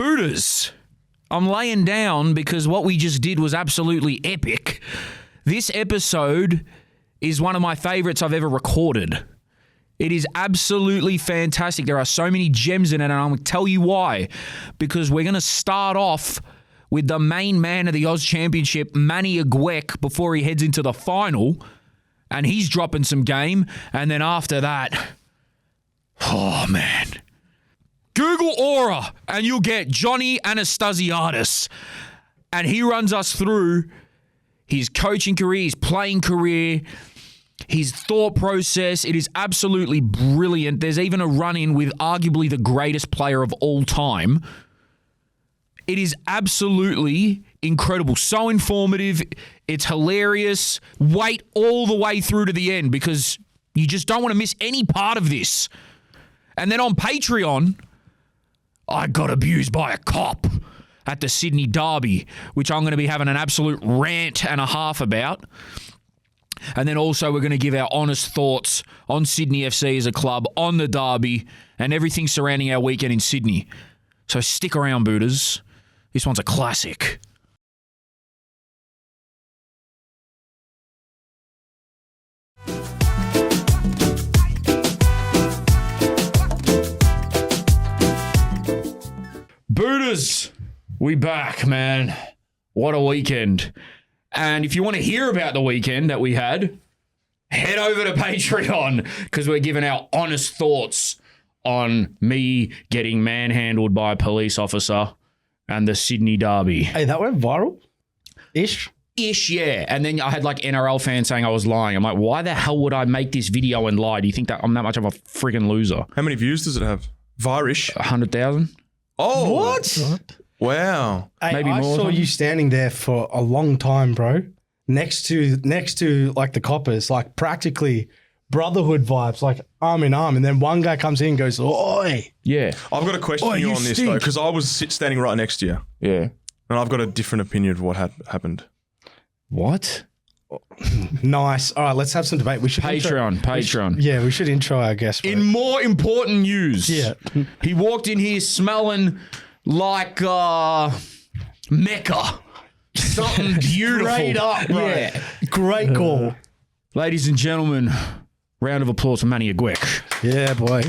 Booters, I'm laying down because what we just did was absolutely epic. This episode is one of my favorites I've ever recorded. It is absolutely fantastic. There are so many gems in it, and I'm going to tell you why. Because we're going to start off with the main man of the Aus Championship, Manny Aguek, before he heads into the final, and he's dropping some game. And then after that, oh man, Google Aura, and you'll get Johnny Anastasiadis, and he runs us through his coaching career, his playing career, his thought process. It is absolutely brilliant. There's even a run-in with arguably the greatest player of all time. It is absolutely incredible. So informative. It's hilarious. Wait all the way through to the end because you just don't want to miss any part of this. And then on Patreon, I got abused by a cop at the Sydney Derby, which I'm going to be having an absolute rant and a half about. And then also we're going to give our honest thoughts on Sydney FC as a club, on the Derby, and everything surrounding our weekend in Sydney. So stick around, Booters. This one's a classic. Booters, we back, man. What a weekend. And if you want to hear about the weekend that we had, head over to Patreon because we're giving our honest thoughts on me getting manhandled by a police officer and the Sydney Derby. Hey, that went viral? Ish, yeah. And then I had like NRL fans saying I was lying. I'm like, why the hell would I make this video and lie? Do you think that I'm that much of a friggin' loser? How many views does it have? Virish? 100,000. Oh. What? Wow. Hey, Maybe I more. saw you standing there for a long time, bro. Next to like the coppers, like practically brotherhood vibes, like arm in arm. And then one guy comes in and goes, "Oi." Yeah. I've got a question Oh, you you on this, stink. though, because I was standing right next to you. Yeah. And I've got a different opinion of what happened. What? Nice. All right, let's have some debate. We should Patreon. Yeah, we should intro our guest. In more important news, Yeah. he walked in here smelling like Mecca. Something beautiful. Straight up, bro. Yeah. Great call. Ladies and gentlemen, round of applause for Manny Aguek. Yeah, boy.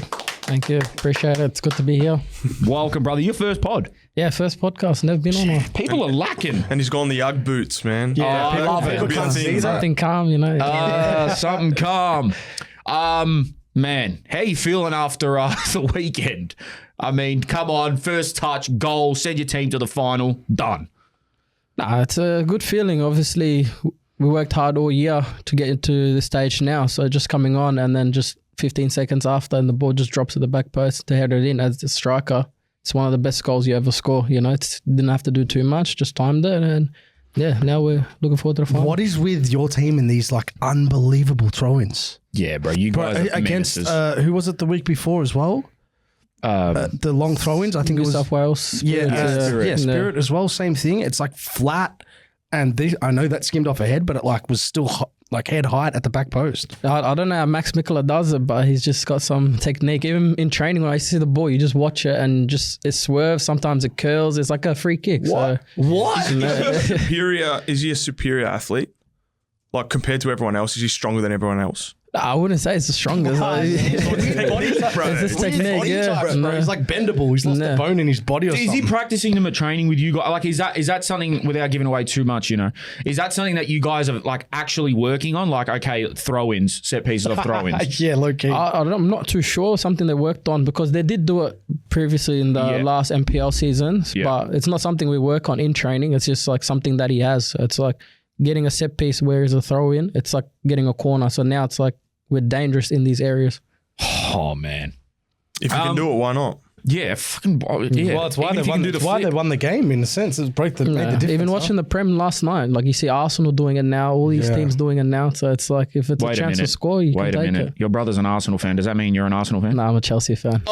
Thank you. Appreciate it. It's good to be here. Welcome, brother. Your first pod. Yeah, first podcast. Never been on one. People are lacking. And he's gone the Ugg boots, man. Oh, I love it. People can't see that. Something calm, you know. Something calm. Man, how you feeling after the weekend? I mean, come on, first touch, goal, send your team to the final, done. Nah, it's a good feeling. Obviously, we worked hard all year to get into the stage now. So just coming on and then just 15 seconds after and the ball just drops at the back post to head it in as the striker. It's one of the best goals you ever score. You know, didn't have to do too much, just timed it. And yeah, now we're looking forward to the final. What is with your team in these like unbelievable throw-ins? Yeah, bro, you guys are Against menaces. who was it the week before as well? The long throw-ins. I think New it was South Wales. Spirit. Spirit as well. Same thing. It's like flat, and I know that skimmed off a head, but it like was still like head height at the back post. I don't know how Max Mikula does it, but he's just got some technique. Even in training, when I see the ball, you just watch it and just it swerves. Sometimes it curls. It's like a free kick. What? Is he a superior athlete? Like, compared to everyone else, is he stronger than everyone else? I wouldn't say it's the strongest. It's his technique, yeah. Bro. He's like bendable. He's lost the bone in his body or Is something. he practicing them at training with you guys? Like, is that something, without giving away too much, you know, is that something that you guys are like actually working on? Like, okay, throw-ins, set pieces of throw-ins. Yeah, low key. I'm not too sure. Something they worked on because they did do it previously in the last MPL seasons, but it's not something we work on in training. It's just like something that he has. So it's like getting a set piece where is a throw-in. It's like getting a corner. So now it's like we're dangerous in these areas. Oh, man. If you can do it, why not? Yeah, fucking yeah. Well, it's why they won the game in a sense. It broke the made the difference. Even watching the Prem last night, like you see Arsenal doing it now, all these teams doing it now. So it's like if it's a chance to score, you can take it. Your brother's an Arsenal fan. Does that mean you're an Arsenal fan? Nah, I'm a Chelsea fan.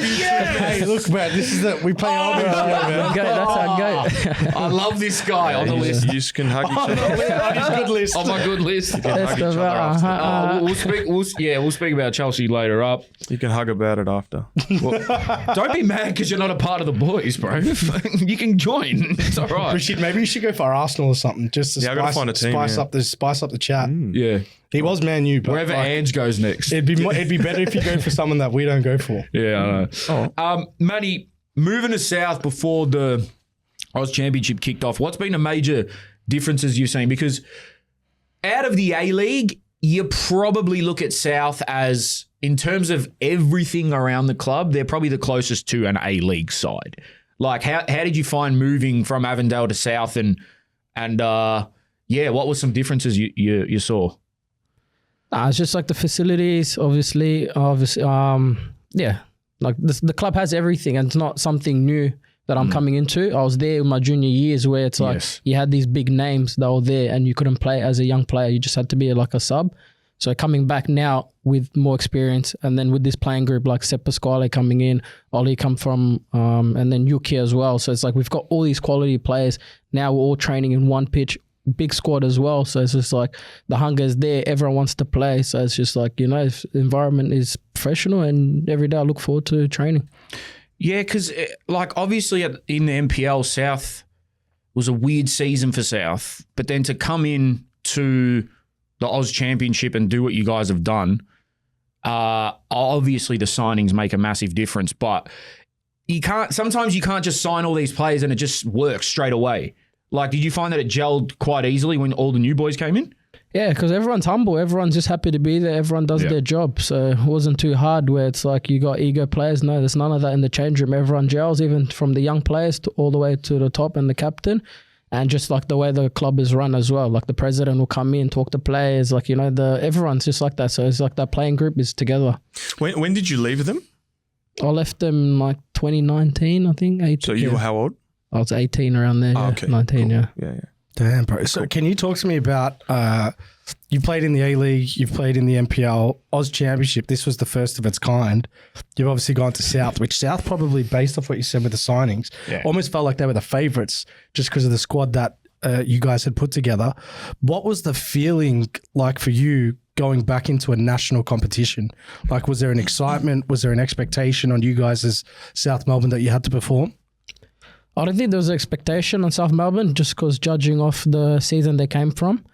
Yeah. Hey, look, Look, man, this is we play homage here, man. That's our goat. I love this guy on the list. You just can hug each other. On his good list. On my good list. You can hug each other after. We'll speak about Chelsea later up. You can hug about it after. Don't be mad because you're not a part of the boys, bro. You can join. It's all right. Maybe you should go for Arsenal or something, just to I gotta find a team, spice up the chat. Yeah. He was Man U, but Wherever Ange goes next. it'd be better if you go for someone that we don't go for. Yeah, I know. Manny, moving to South before the Aus Championship kicked off, what's been the major differences you've seen? Because out of the A-League, you probably look at South as, in terms of everything around the club, they're probably the closest to an A-League side. Like, how did you find moving from Avondale to South and what were some differences you saw? It's just like the facilities, obviously. Like the club has everything, and it's not something new that I'm coming into. I was there in my junior years where it's like you had these big names that were there and you couldn't play as a young player. You just had to be like a sub. So coming back now with more experience, and then with this playing group like Sepp Pasquale coming in, Ollie come from, and then Yuki as well. So it's like we've got all these quality players. Now we're all training in one pitch. Big squad as well, so it's just like the hunger is there, everyone wants to play, so it's just like, the environment is professional, and every day I look forward to training. Yeah, because like obviously in the NPL, South was a weird season for South, but then to come in to the Aus Championship and do what you guys have done, obviously the signings make a massive difference, but sometimes you can't just sign all these players and it just works straight away. Like, did you find that it gelled quite easily when all the new boys came in? Yeah, because everyone's humble. Everyone's just happy to be there. Everyone does their job. So it wasn't too hard where it's like you got ego players. No, there's none of that in the change room. Everyone gels, even from the young players all the way to the top and the captain. And just like the way the club is run as well. Like the president will come in, talk to players. Like, everyone's just like that. So it's like that playing group is together. When did you leave them? I left them like 2019, I think. 18, So you were how old? I was 18 around there. Okay. 19, cool. yeah. Yeah. Damn, bro. So can you talk to me about, you played in the A-League, you've played in the NPL, Aus Championship, this was the first of its kind. You've obviously gone to South, which South probably, based off what you said with the signings, almost felt like they were the favourites just because of the squad that you guys had put together. What was the feeling like for you going back into a national competition? Like, was there an excitement? Was there an expectation on you guys as South Melbourne that you had to perform? I don't think there was an expectation on South Melbourne just because judging off the season they came from.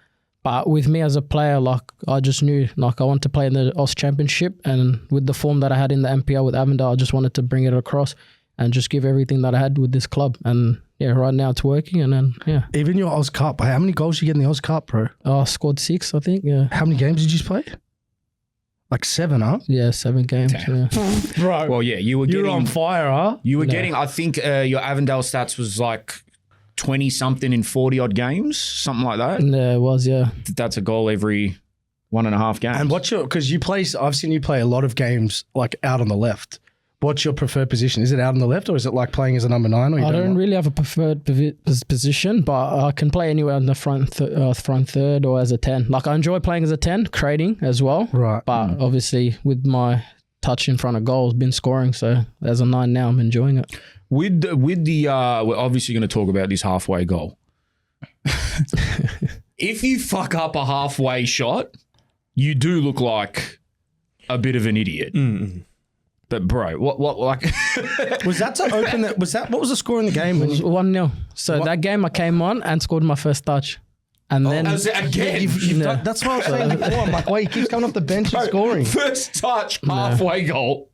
But with me as a player, like I just knew like I wanted to play in the Aus Championship, and with the form that I had in the NPL with Avondale, I just wanted to bring it across and just give everything that I had with this club. And right now it's working. And then, Even your Aus Cup, how many goals did you get in the Aus Cup, bro? I scored 6, I think, yeah. How many games did you play? Like 7, huh? Yeah, 7 games. Yeah. Bro. Well, yeah, you were on fire, huh? You were getting, I think your Avondale stats was like 20-something in 40-odd games, something like that. Yeah, it was, yeah. That's a goal every 1.5 games. And because I've seen you play a lot of games like out on the left. What's your preferred position? Is it out on the left, or is it like playing as a number 9? Or I don't really have a preferred position, but I can play anywhere in the front third or as a 10. Like I enjoy playing as a 10, creating as well. Right. But obviously with my touch in front of goals, been scoring. So as a 9 now, I'm enjoying it. With the we're obviously going to talk about this halfway goal. If you fuck up a halfway shot, you do look like a bit of an idiot. Mm. But bro, what like was that to open that? What was the score in the game? It was 1-0. So that game I came on and scored my first touch. And then again, you've done, that's what I was saying before. I'm like, wait, he keeps coming off the bench and scoring. First touch, halfway goal.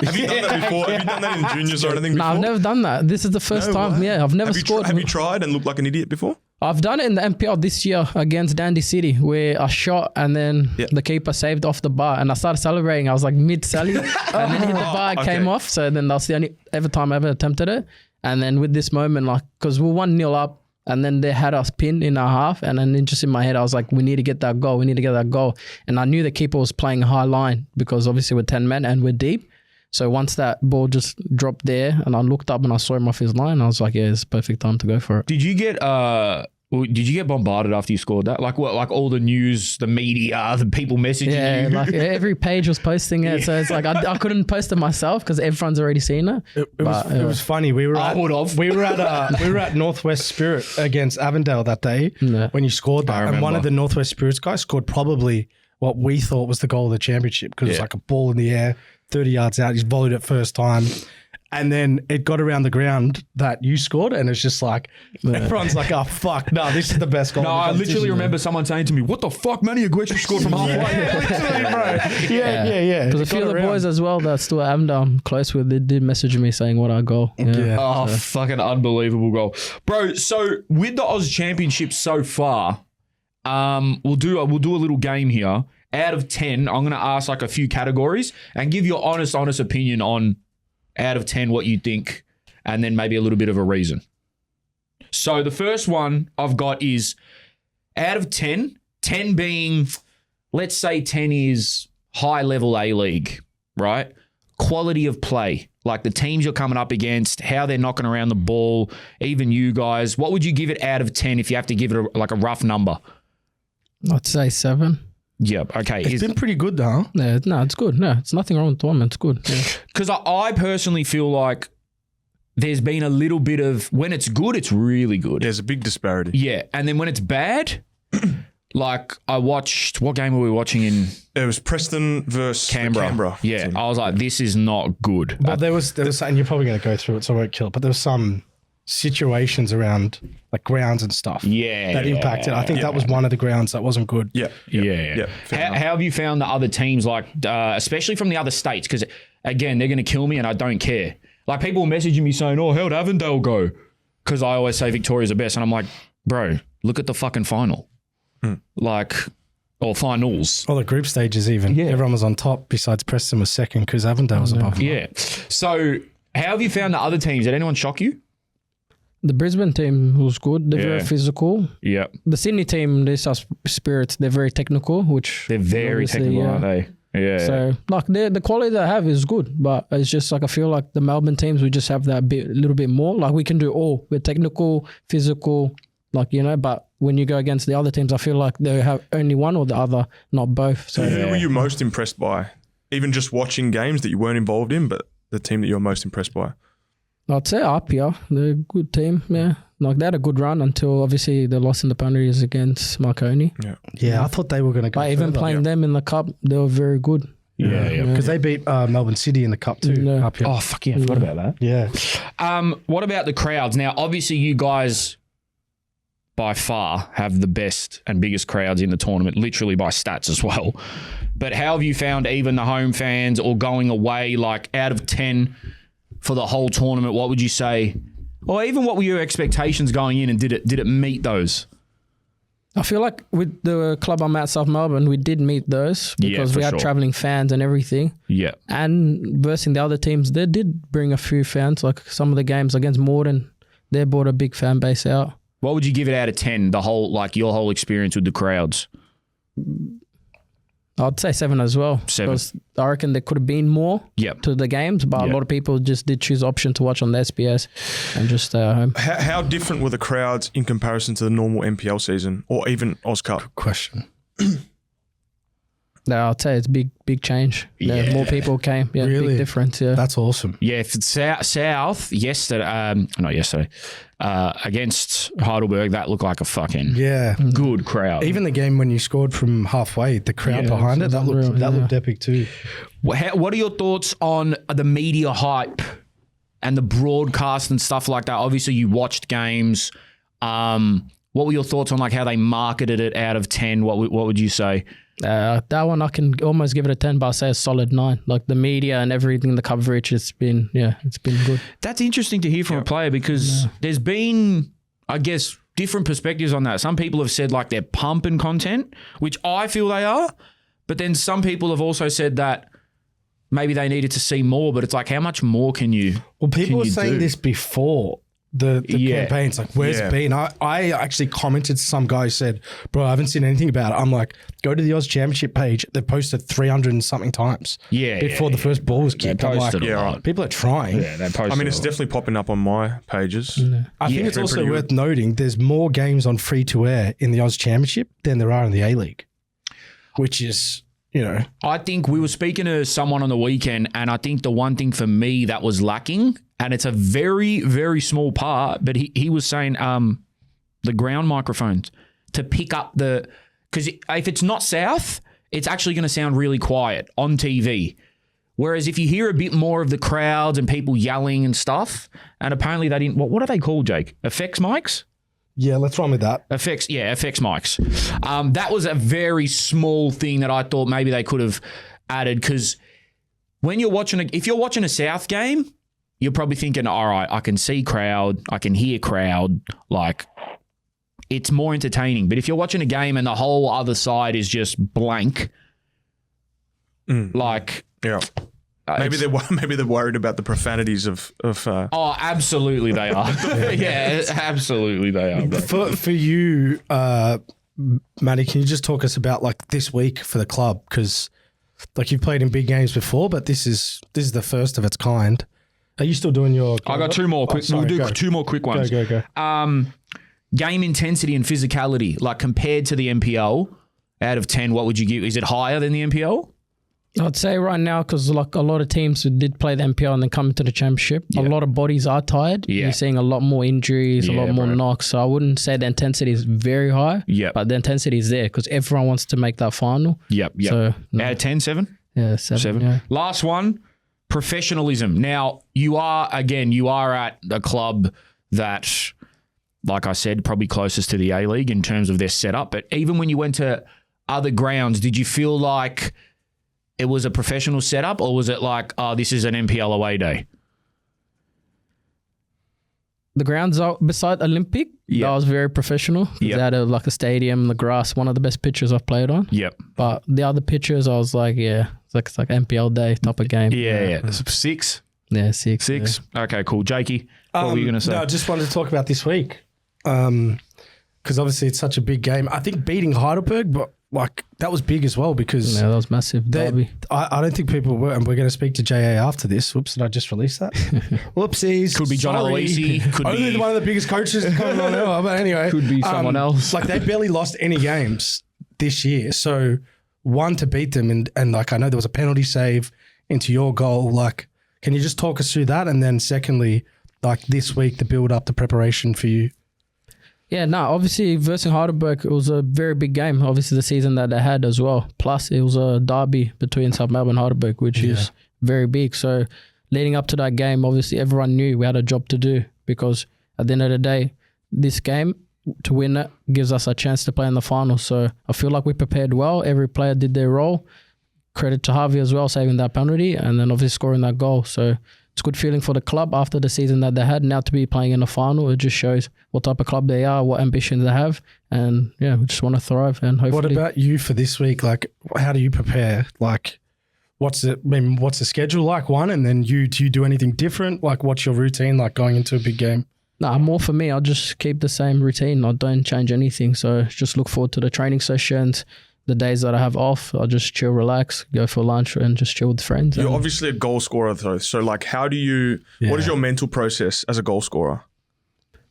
Have you done that before? Have you done that in juniors or anything before? No, I've never done that. This is the first time. What? Yeah, I've never scored. Have you tried and looked like an idiot before? I've done it in the NPL this year against Dandy City where I shot and then the keeper saved off the bar and I started celebrating. I was like mid-sally and then hit the bar, came off. So then that's the only time I ever attempted it. And then with this moment, like, because we're 1-0 up and then they had us pinned in our half, and then just in my head, I was like, we need to get that goal. And I knew the keeper was playing a high line because obviously we're 10 men and we're deep. So once that ball just dropped there and I looked up and I saw him off his line, I was like, yeah, it's the perfect time to go for it. Did you get Well, did you get bombarded after you scored that? Like what? Like all the news, the media, the people messaging Yeah, you. like every page was posting it, so it's like I couldn't post it myself because everyone's already seen it. It was funny. We were I would've. we were at Northwest Spirit against Avondale that day when you scored that, and one of the Northwest Spirits guys scored probably what we thought was the goal of the championship because it was like a ball in the air, 30 yards out. He's volleyed it first time. And then it got around the ground that you scored, and it's just like, everyone's like, oh, fuck, no, this is the best goal. No, I literally remember someone saying to me, what the fuck, Manny Aguek just scored from halfway. Yeah. Because a few of the boys as well that still am down close with, they did message me saying what our goal. Yeah. Oh, fucking unbelievable goal. Bro, so with the Aus Championship so far, we'll do a little game here. Out of 10, I'm going to ask like a few categories and give your honest opinion on out of 10 what you think, and then maybe a little bit of a reason. So the first one I've got is out of 10, 10 being, let's say 10 is high level A-League, right? Quality of play, like the teams you're coming up against, how they're knocking around the ball, even you guys. What would you give it out of 10 if you have to give it a rough number? I'd say 7. Yep. Okay. It's been pretty good though. Yeah, no, it's good. No, it's nothing wrong with the tournament. It's good. Because I personally feel like there's been a little bit of, when it's good, it's really good. There's a big disparity. Yeah. And then when it's bad, like I watched, what game were we watching in? It was Preston versus Canberra. Yeah. I was like, this is not good. But there was and you're probably going to go through it, so I won't kill it, but there was some situations around like grounds and stuff that impacted. I think that was one of the grounds that wasn't good. Yeah. How have you found the other teams, like especially from the other states? Because again, they're going to kill me and I don't care. Like people messaging me saying, oh, how'd Avondale go? Because I always say Victoria's the best. And I'm like, bro, look at the fucking final. Like, or finals. Or the group stages even. Yeah. Everyone was on top besides Preston was second because Avondale was above. Yeah. So how have you found the other teams? Did anyone shock you? The Brisbane team was good. They're very physical. Yeah. The Sydney team, they South Spirits, they're very technical, which... They're very technical, aren't they? Yeah. So, like, the quality they have is good, but it's just like I feel like the Melbourne teams, we just have that a little bit more. Like, we can do all. We're technical, physical, like, you know, but when you go against the other teams, I feel like they have only one or the other, not both. So who were you most impressed by? Even just watching games that you weren't involved in, but the team that you're most impressed by? I'd say Apia, they're a good team, yeah. Like they had a good run until obviously they lost in the penalties against Marconi. Yeah, I thought they were going to go. But even playing them in the cup, they were very good. Yeah. Because they beat Melbourne City in the cup too. Yeah. Apia. Oh, fuck yeah, I forgot about that. Yeah. What about the crowds? Now, obviously you guys by far have the best and biggest crowds in the tournament, literally by stats as well. But how have you found even the home fans or going away, like out of 10 for the whole tournament, what would you say? Or even what were your expectations going in and did it meet those? I feel like with the club I'm at, South Melbourne, we did meet those because we had travelling fans and everything. Yeah. And versus the other teams, they did bring a few fans. Like some of the games against Morden, they brought a big fan base out. What would you give it out of 10, the whole, like your whole experience with the crowds? I'd say 7 as well. 7. Because I reckon there could have been more to the games, but a lot of people just did choose the option to watch on the SBS and just stay at home. How different were the crowds in comparison to the normal NPL season or even Aus Cup? Good question. No, I'd say it's big change. Yeah. More people came. Yeah, really? Big difference. Yeah, that's awesome. Yeah, if it's South yesterday, not yesterday, against Heidelberg, that looked like a fucking good crowd. Even the game when you scored from halfway, the crowd behind it, that looked epic too. What are your thoughts on the media hype and the broadcast and stuff like that? Obviously, you watched games. What were your thoughts on like how they marketed it out of 10? What would you say? That one I can almost give it a 10, but I'll say a solid 9. Like the media and everything, the coverage, it's been good. That's interesting to hear from a player because there's been, I guess, different perspectives on that. Some people have said like they're pumping content, which I feel they are, but then some people have also said that maybe they needed to see more, but it's like how much more can you Well, people were saying do? this before the Yeah. campaigns. Like, where's it been? I actually commented to some guy who said, bro, I haven't seen anything about it. I'm like, go to the Aus Championship page. They posted 300 and something times before the first ball was kicked. I'm like, people are trying. Yeah, they posted. I mean, it's definitely popping up on my pages. I think it's also worth noting there's more games on free-to-air in the Aus Championship than there are in the A-League, which is, you know. I think we were speaking to someone on the weekend, and I think the one thing for me that was lacking, and it's a very, very small part, but he was saying the ground microphones to pick up the – because if it's not south, it's actually going to sound really quiet on TV. Whereas if you hear a bit more of the crowds and people yelling and stuff, and apparently they didn't – what are they called, Jake? Effects mics? Yeah, let's run with that. FX mics. That was a very small thing that I thought maybe they could have added, because when you're watching if you're watching a South game, you're probably thinking, all right, I can see crowd, I can hear crowd, like it's more entertaining. But if you're watching a game and the whole other side is just blank, like Maybe they're worried about the profanities of oh, absolutely they are. Yeah, absolutely they are, bro. For you, Manny, can you just talk us about like this week for the club? Because like you've played in big games before, but this is the first of its kind. Are you still doing your? I got two more quick. We'll do two more quick ones. Go. Game intensity and physicality, like compared to the NPL, out of 10, what would you give? Is it higher than the NPL? I'd say right now, because like a lot of teams who did play the NPL and then come into the championship, a lot of bodies are tired. Yeah. You're seeing a lot more injuries, a lot more knocks. So I wouldn't say the intensity is very high, but the intensity is there because everyone wants to make that final. Yep. So, out of 10, 7? Yeah, 7. Yeah. Last one, professionalism. Now, you are at a club that, like I said, probably closest to the A-League in terms of their setup. But even when you went to other grounds, did you feel like it was a professional setup, or was it like, oh, this is an NPL away day? The grounds beside Olympic, that was very professional. They had like a stadium, the grass, one of the best pitches I've played on. Yep. But the other pitches, I was like, it's like NPL day type of game. Yeah. 6? Yeah, 6. Yeah. Okay, cool. Jakey, what were you going to say? No, I just wanted to talk about this week because obviously it's such a big game. I think beating Heidelberg, but like that was big as well because that was massive. Derby. I don't think people were, and we're going to speak to JA after this. Whoops, did I just release that? Whoopsies. Could be John Aloisi. Could Only be one of the biggest coaches coming on ever. But anyway, could be someone else. Like they barely lost any games this year. So one, to beat them, and like I know there was a penalty save into your goal. Like, can you just talk us through that? And then secondly, like this week, the build up, the preparation for you. Yeah, obviously versus Heidelberg, it was a very big game. Obviously the season that they had as well. Plus it was a derby between South Melbourne and Heidelberg, which is very big. So leading up to that game, obviously everyone knew we had a job to do because at the end of the day, this game, to win it, gives us a chance to play in the final. So I feel like we prepared well. Every player did their role. Credit to Harvey as well, saving that penalty and then obviously scoring that goal. So it's a good feeling for the club after the season that they had. Now to be playing in the final, it just shows what type of club they are, what ambitions they have. And yeah, we just want to thrive and hopefully. What about you for this week? Like, how do you prepare? Like, what's the schedule like, one? And then do you do anything different? Like, what's your routine like going into a big game? More for me, I'll just keep the same routine. I don't change anything. So just look forward to the training sessions. The days that I have off, I'll just chill, relax, go for lunch and just chill with friends. You're obviously a goal scorer though. So like what is your mental process as a goal scorer?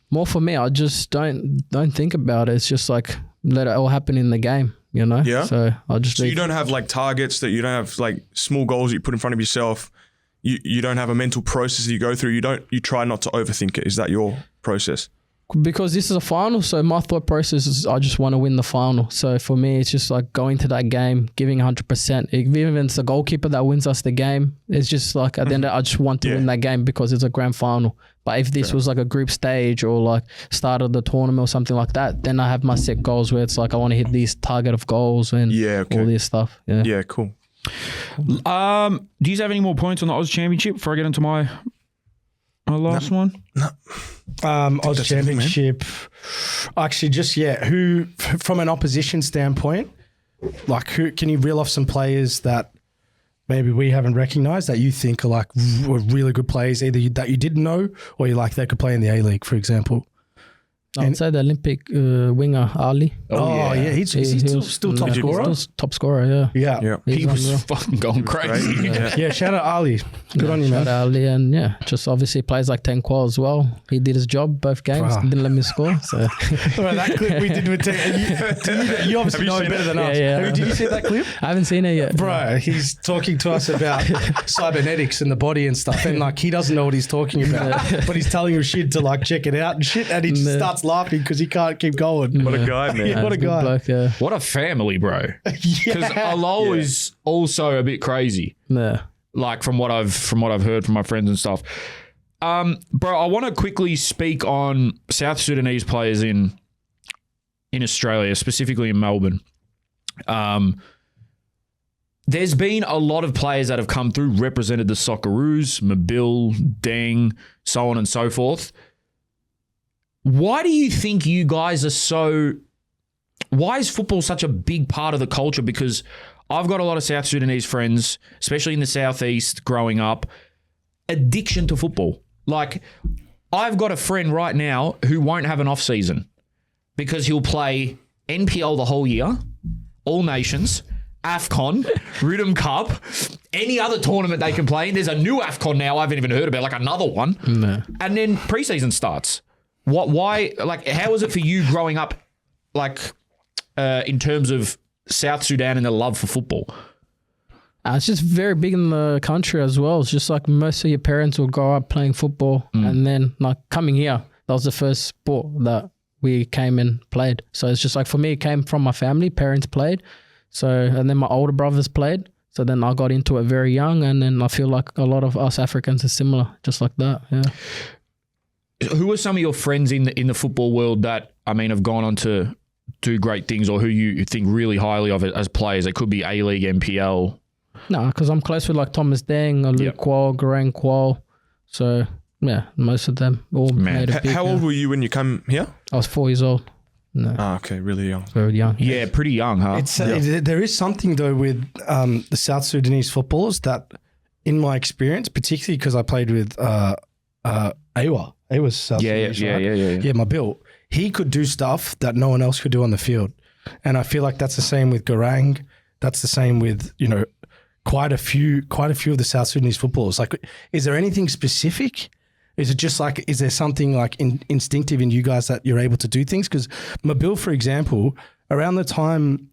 More for me, I just don't think about it. It's just like let it all happen in the game, you know? Yeah. So I'll just you don't have like targets that you don't have like small goals that you put in front of yourself. You don't have a mental process that you go through. You try not to overthink it. Is that your process? Because this is a final, so my thought process is I just want to win the final. So for me, it's just like going to that game, giving 100%. Even if it's the goalkeeper that wins us the game, it's just like at the end, I just want to win that game because it's a grand final. But if this was like a group stage or like start of the tournament or something like that, then I have my set goals where it's like I want to hit these target of goals and all this stuff. Yeah, cool. Do you have any more points on the Aus Championship before I get into my last one? No. Aus Championship. Actually, just who from an opposition standpoint, like who can you reel off some players that maybe we haven't recognised that you think are like really good players, either that you didn't know or you like they could play in the A-League, for example? I'd say the Olympic winger Ali. Oh, yeah. He's still top scorer? Still top scorer, yeah. Yeah. He was unreal. fucking going crazy. Yeah, shout out Ali. Good on you, man. Shout out Ali, and just obviously plays like 10 qual as well. He did his job both games. Bruh. Didn't let me score. So Well, that clip we did with you obviously know it better than us. Yeah. Did you see that clip? I haven't seen it yet. Bro, he's talking to us about cybernetics and the body and stuff, and like he doesn't know what he's talking about, but he's telling you shit to like check it out and shit, and he just starts laughing because he can't keep going. What a guy, man. Yeah, what a Good guy. bloke, yeah. What a family, bro. Because Alo is also a bit crazy. Yeah. Like from what I've heard from my friends and stuff. Bro, I want to quickly speak on South Sudanese players in Australia, specifically in Melbourne. There's been a lot of players that have come through, represented the Socceroos, Mabil, Deng, so on and so forth. Why do you think you guys are so... Why is football such a big part of the culture? Because I've got a lot of South Sudanese friends, especially in the southeast growing up, addiction to football. Like, I've got a friend right now who won't have an off season because he'll play NPL the whole year, All Nations, AFCON, Rhythm Cup, any other tournament they can play in. There's a new AFCON now I haven't even heard about, like another one. No. And then preseason starts. Why, like, how was it for you growing up, like, in terms of South Sudan and the love for football? It's just very big in the country as well. It's just like most of your parents will grow up playing football, and then like coming here, that was the first sport that we came and played. So it's just like for me, it came from my family. Parents played, so and then my older brothers played. So then I got into it very young, and then I feel like a lot of us Africans are similar, just like that. Yeah. Who are some of your friends in the football world that, I mean, have gone on to do great things, or who you think really highly of it as players? It could be A-League, MPL. No, because I'm close with like Thomas Deng, Luke Qual, Garang Qual. So yeah, most of them all made a big. How old were you when you came here? I was 4 years old. No, Okay, really young. very young. Yeah, pretty young, huh? There is something though with the South Sudanese footballers that, in my experience, particularly because I played with Awa. Awa's South Sudanese, right? Yeah, my Bill. He could do stuff that no one else could do on the field, and I feel like that's the same with Garang. That's the same with quite a few of the South Sudanese footballers. Like, is there anything specific? Is it just like, is there something like instinctive in you guys that you're able to do things? Because Mabil, for example, around the time,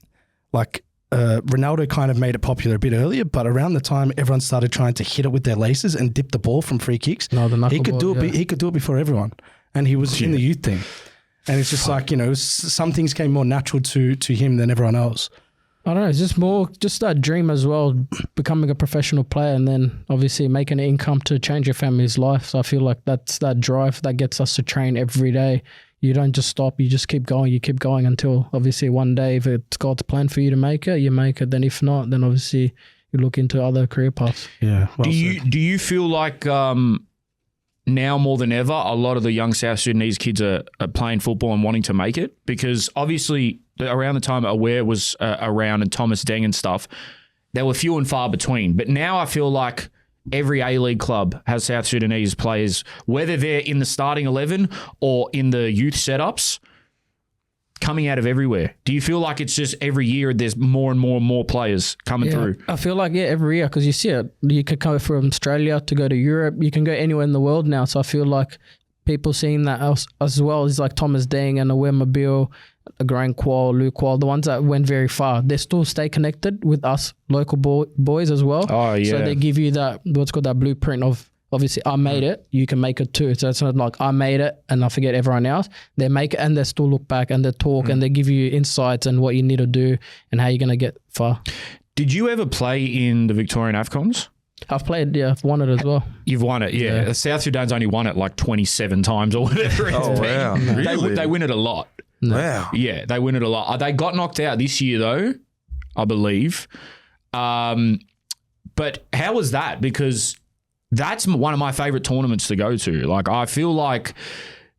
like Ronaldo kind of made it popular a bit earlier, but around the time everyone started trying to hit it with their laces and dip the ball from free kicks, he could do it. He could do it before everyone, and he was in the youth team. And it's just like, some things came more natural to him than everyone else. I don't know. It's just more, just that dream as well, becoming a professional player and then obviously making an income to change your family's life. So I feel like that's that drive that gets us to train every day. You don't just stop. You just keep going. You keep going until obviously one day, if it's God's plan for you to make it, you make it. Then if not, then obviously you look into other career paths. Yeah. Do you feel like now more than ever, a lot of the young South Sudanese kids are playing football and wanting to make it? Because obviously around the time Aware was around and Thomas Deng and stuff, they were few and far between. But now I feel like every A-League club has South Sudanese players, whether they're in the starting 11 or in the youth setups, coming out of everywhere. Do you feel like it's just every year there's more and more and more players coming through? I feel like, every year, because you see it. You could go from Australia to go to Europe. You can go anywhere in the world now. So I feel like people seeing that as well is like Thomas Deng and Aware Mabil, Garang Qual, Luke Qual, the ones that went very far. They still stay connected with us local boys as well. Oh, yeah. So they give you that, what's called that blueprint of, obviously, I made it, you can make it too. So it's not like I made it and I forget everyone else. They make it and they still look back and they talk and they give you insights and what you need to do and how you're going to get far. Did you ever play in the Victorian AFCONs? I've played, I've won it as well. You've won it, yeah. South Sudan's only won it like 27 times or whatever it's been. Wow. Really? They win it a lot. Wow. Yeah, they win it a lot. They got knocked out this year though, I believe. But how was that? Because that's one of my favorite tournaments to go to. Like, I feel like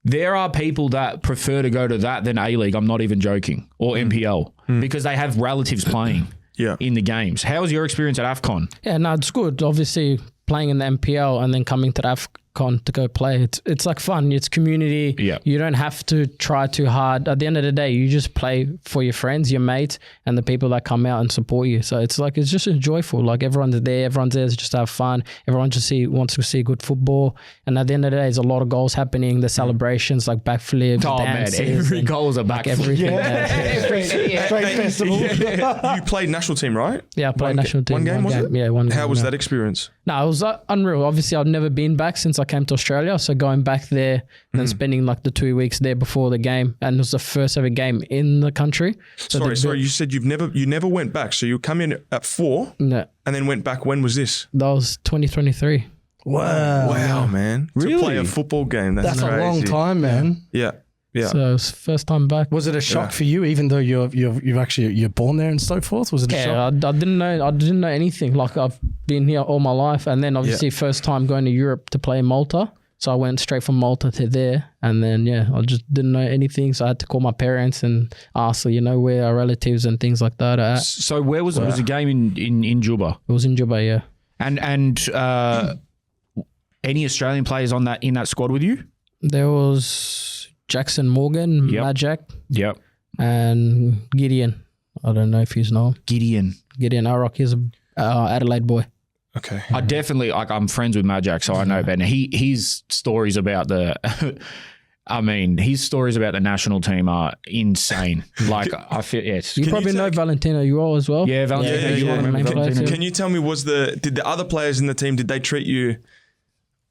there are people that prefer to go to that than A-League. I'm not even joking. Or MPL because they have relatives playing. in the games. How was your experience at AFCON? Yeah, no, it's good. Obviously, playing in the MPL and then coming to the AFCON to go play, it's like fun. It's community. Yeah. You don't have to try too hard. At the end of the day, you just play for your friends, your mates, and the people that come out and support you. So it's just joyful. Like everyone's there just to have fun. Everyone just wants to see good football. And at the end of the day, there's a lot of goals happening. The celebrations, like backflips, dances. Man, every goal is a backflip. Everything. Great festival. You played national team, right? Yeah, I played national team. One game, was it? Yeah, one game. How was that experience? No, it was unreal. Obviously, I'd never been back since I came to Australia. So going back there and then spending like the 2 weeks there before the game, and it was the first ever game in the country. So Sorry. You said you never went back. So you come in at 4 No, and then went back. When was this? that was 2023. Wow, man! To Really? play a football game. That's a crazy. long time, man. Yeah. So it was first time back. Was it a shock for you, even though you're born there and so forth? Was it a Yeah, shock? I didn't know anything. Like I've been here all my life, and then obviously first time going to Europe to play Malta. So I went straight from Malta to there, and then I just didn't know anything. So I had to call my parents and ask, where our relatives and things like that are at. So where was it? Was the game in Juba? It was in Juba, yeah. And any Australian players in that squad with you? There was Jackson Morgan, Yep. Majak, Yep. and Gideon. I don't know if you know him. Gideon. Gideon Arrock. He's a Adelaide boy. Okay. I definitely I'm friends with Majak, so I know about it. His stories about the his stories about the national team are insane. Like I feel You probably know Valentino Uol as well. Yeah, Valentino. Yeah, He's one of the main Valentino. players. Can you tell me, did the other players in the team, did they treat you?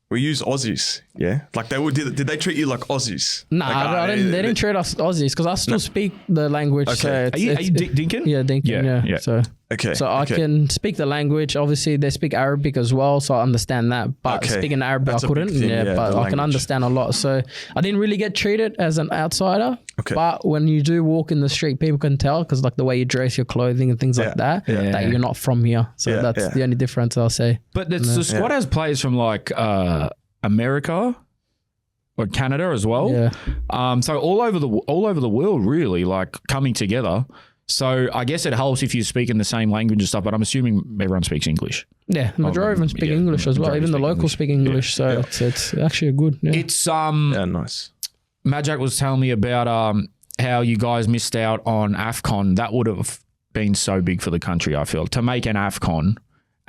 We use Aussies, yeah. Like did they treat you like Aussies? Nah, Like, they didn't treat us Aussies because I still speak the language. Okay. So Are you Dinkin? Yeah, Dinkin. Yeah. So Okay. I can speak the language. Obviously, they speak Arabic as well, so I understand that. But Okay. speaking Arabic, That's I a big couldn't. thing, yeah, But the I can language. understand a lot. So I didn't really get treated as an outsider. Okay. But when you do walk in the street, people can tell because like the way you dress, your clothing, and things like that, Yeah. that you're not from here. So Yeah, that's yeah. the only difference I'll say. But the squad has players from like America or Canada as well. Yeah. So all over the world, really, like coming together. So I guess it helps if you speak in the same language and stuff. But I'm assuming everyone speaks English. Yeah, majority of them speak English as well. majority Even the speak locals English. speak English, so it's actually good. Yeah. It's Yeah, nice. Majak was telling me about how you guys missed out on AFCON. That would have been so big for the country, I feel, to make an AFCON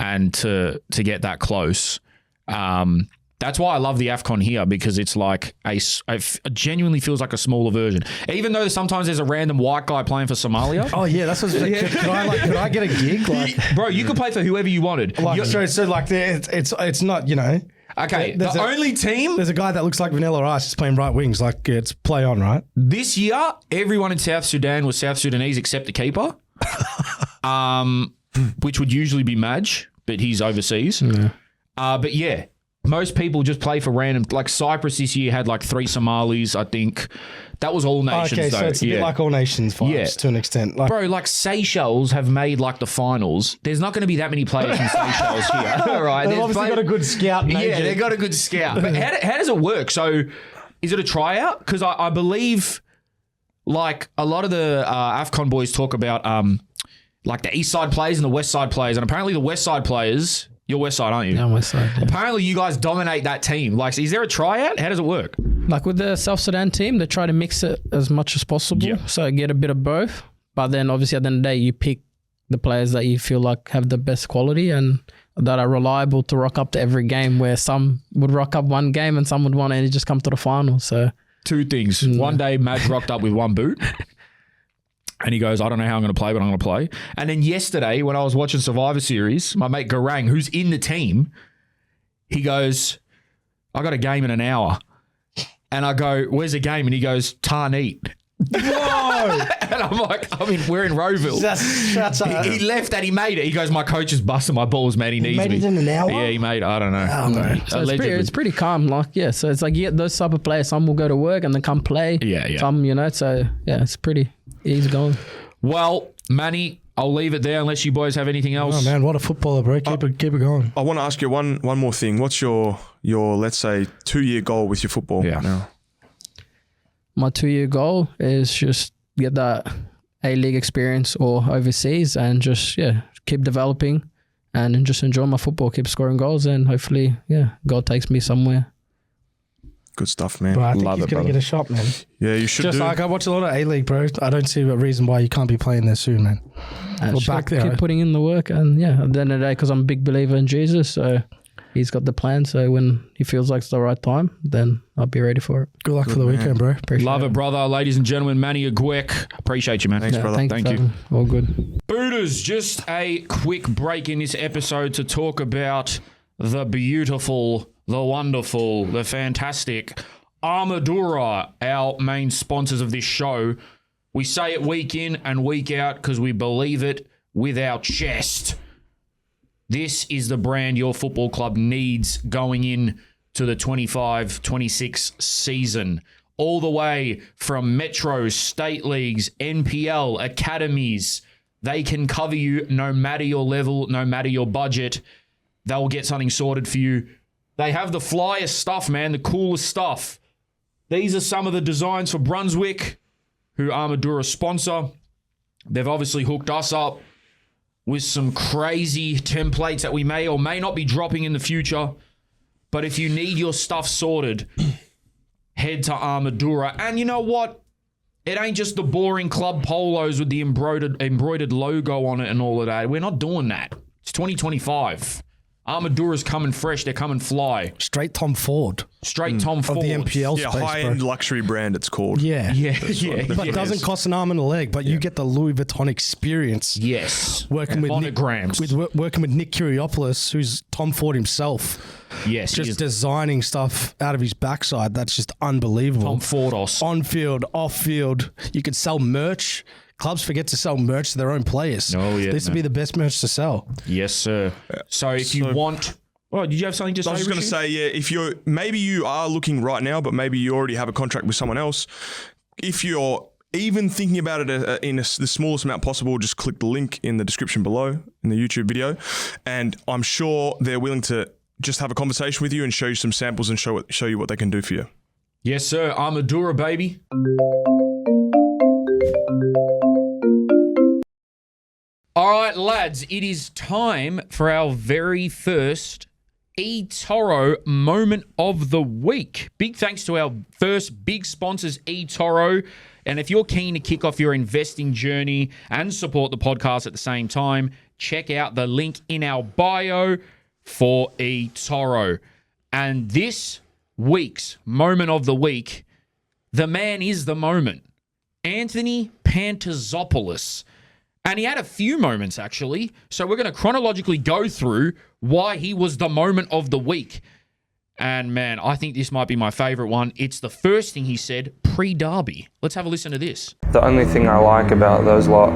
and to get that close. That's why I love the AFCON here, because it's like it genuinely feels like a smaller version. Even though sometimes there's a random white guy playing for Somalia. Oh yeah, that's what. Could I get a gig? Like, Bro, you could play for whoever you wanted. so like it's not Okay, There's the a- only team There's a guy that looks like Vanilla Ice is playing right wings. Like it's play on, right? this year, everyone in South Sudan was South Sudanese except the keeper, which would usually be Madge, but he's overseas. But yeah, most people just play for random. Like Cyprus this year had like 3 Somalis, I think. That was all nations, Okay, though. so it's a bit like all nations vibes Yeah. to an extent. Like, Bro, like Seychelles have made like the finals. There's not going to be that many players from Seychelles here. All right, they've There's obviously got a good scout. And Yeah, agent. they got a good scout. But how does it work? So is it a tryout? Because I believe like a lot of the AFCON boys talk about like the east side players and the west side players. And apparently the west side players, you're west side, aren't you? Yeah, on my side. Yeah. Apparently you guys dominate that team. Like, is there a tryout? How does it work? Like with the South Sudan team, they try to mix it as much as possible. Yeah. So get a bit of both. But then obviously at the end of the day, you pick the players that you feel like have the best quality and that are reliable to rock up to every game, where some would rock up one game and some would want to just come to the final. So 2 things. One day Madge rocked up with 1 boot. And he goes, I don't know how I'm going to play, but I'm going to play. And then yesterday, when I was watching Survivor Series, my mate Garang, who's in the team, he goes, I got a game in an hour. And I go, where's the game? And he goes, Tarneet. Whoa! And I'm like, we're in Rowville. That's He left and he made it. He goes, my coach is busting my balls, man. He needs made me. it in an hour? Yeah, he made it. I don't know. Oh, man. So Allegedly. it's pretty calm. Like, yeah, so it's like you get those type of players. Some will go to work and then come play. Yeah. Some, so yeah, it's pretty easy going. Well, Manny, I'll leave it there unless you boys have anything else. Oh man, what a footballer, bro! Keep it going. I want to ask you one more thing. What's your let's say 2-year goal with your football Yeah. now? My 2-year goal is just get that A-League experience or overseas, and just keep developing and just enjoy my football, keep scoring goals, and hopefully God takes me somewhere. Good stuff, man. But I think Love he's it, going to brother. get a shot, man. Yeah, you should Just do. like I watch a lot of A-League, bro. I don't see a reason why you can't be playing there soon, man. And Well, just back gotta there, keep putting in the work, and at the end of the day, because I'm a big believer in Jesus, so he's got the plan. So when he feels like it's the right time, then I'll be ready for it. Good luck for the weekend, bro. Appreciate Love it, brother. Ladies and gentlemen, Manny Aguek. Appreciate you, man. Thanks, brother. Thank Thank you. you. All good. Booters, just a quick break in this episode to talk about the beautiful, the wonderful, the fantastic Armadura, our main sponsors of this show. We say it week in and week out because we believe it with our chest. This is the brand your football club needs going in to the 25-26 season. All the way from Metro, State Leagues, NPL, academies. They can cover you no matter your level, no matter your budget. They'll get something sorted for you. They have the flyest stuff, man, the coolest stuff. These are some of the designs for Brunswick, who Armadura sponsor. They've obviously hooked us up with some crazy templates that we may or may not be dropping in the future. But if you need your stuff sorted, head to Armadura. And you know what? It ain't just the boring club polos with the embroidered logo on it and all of that. We're not doing that. It's 2025. Armadura's coming fresh. They're coming fly. Straight Tom Ford Straight Tom Ford. of the NPL Yeah, space, high-end bro. luxury brand it's called. Yeah. Yeah. But it doesn't cost an arm and a leg, but you get the Louis Vuitton experience. Yes. Working with monograms. working with Nick Kyrgiopoulos, who's Tom Ford himself, Yes. he is just designing stuff out of his backside. That's just unbelievable. Tom Fordos. On field, off field, you could sell merch. Clubs forget to sell merch to their own players. Oh, yeah, This would no. be the best merch to sell. Yes, sir. So if you want... Oh, did you have something to say, I was just going to Richie? say, yeah, if you're, maybe you are looking right now, but maybe you already have a contract with someone else. If you're even thinking about it in the smallest amount possible, just click the link in the description below in the YouTube video. And I'm sure they're willing to just have a conversation with you and show you some samples and show you what they can do for you. Yes, sir. Armadura, baby. All right, lads, it is time for our very first eToro moment of the week. Big thanks to our first big sponsors, eToro. And if you're keen to kick off your investing journey and support the podcast at the same time, check out the link in our bio for eToro. And this week's moment of the week, the man is the moment, Anthony Pantazopoulos. And he had a few moments, actually. So we're going to chronologically go through why he was the moment of the week. And, man, I think this might be my favourite one. It's the first thing he said pre-derby. Let's have a listen to this. The only thing I like about those lot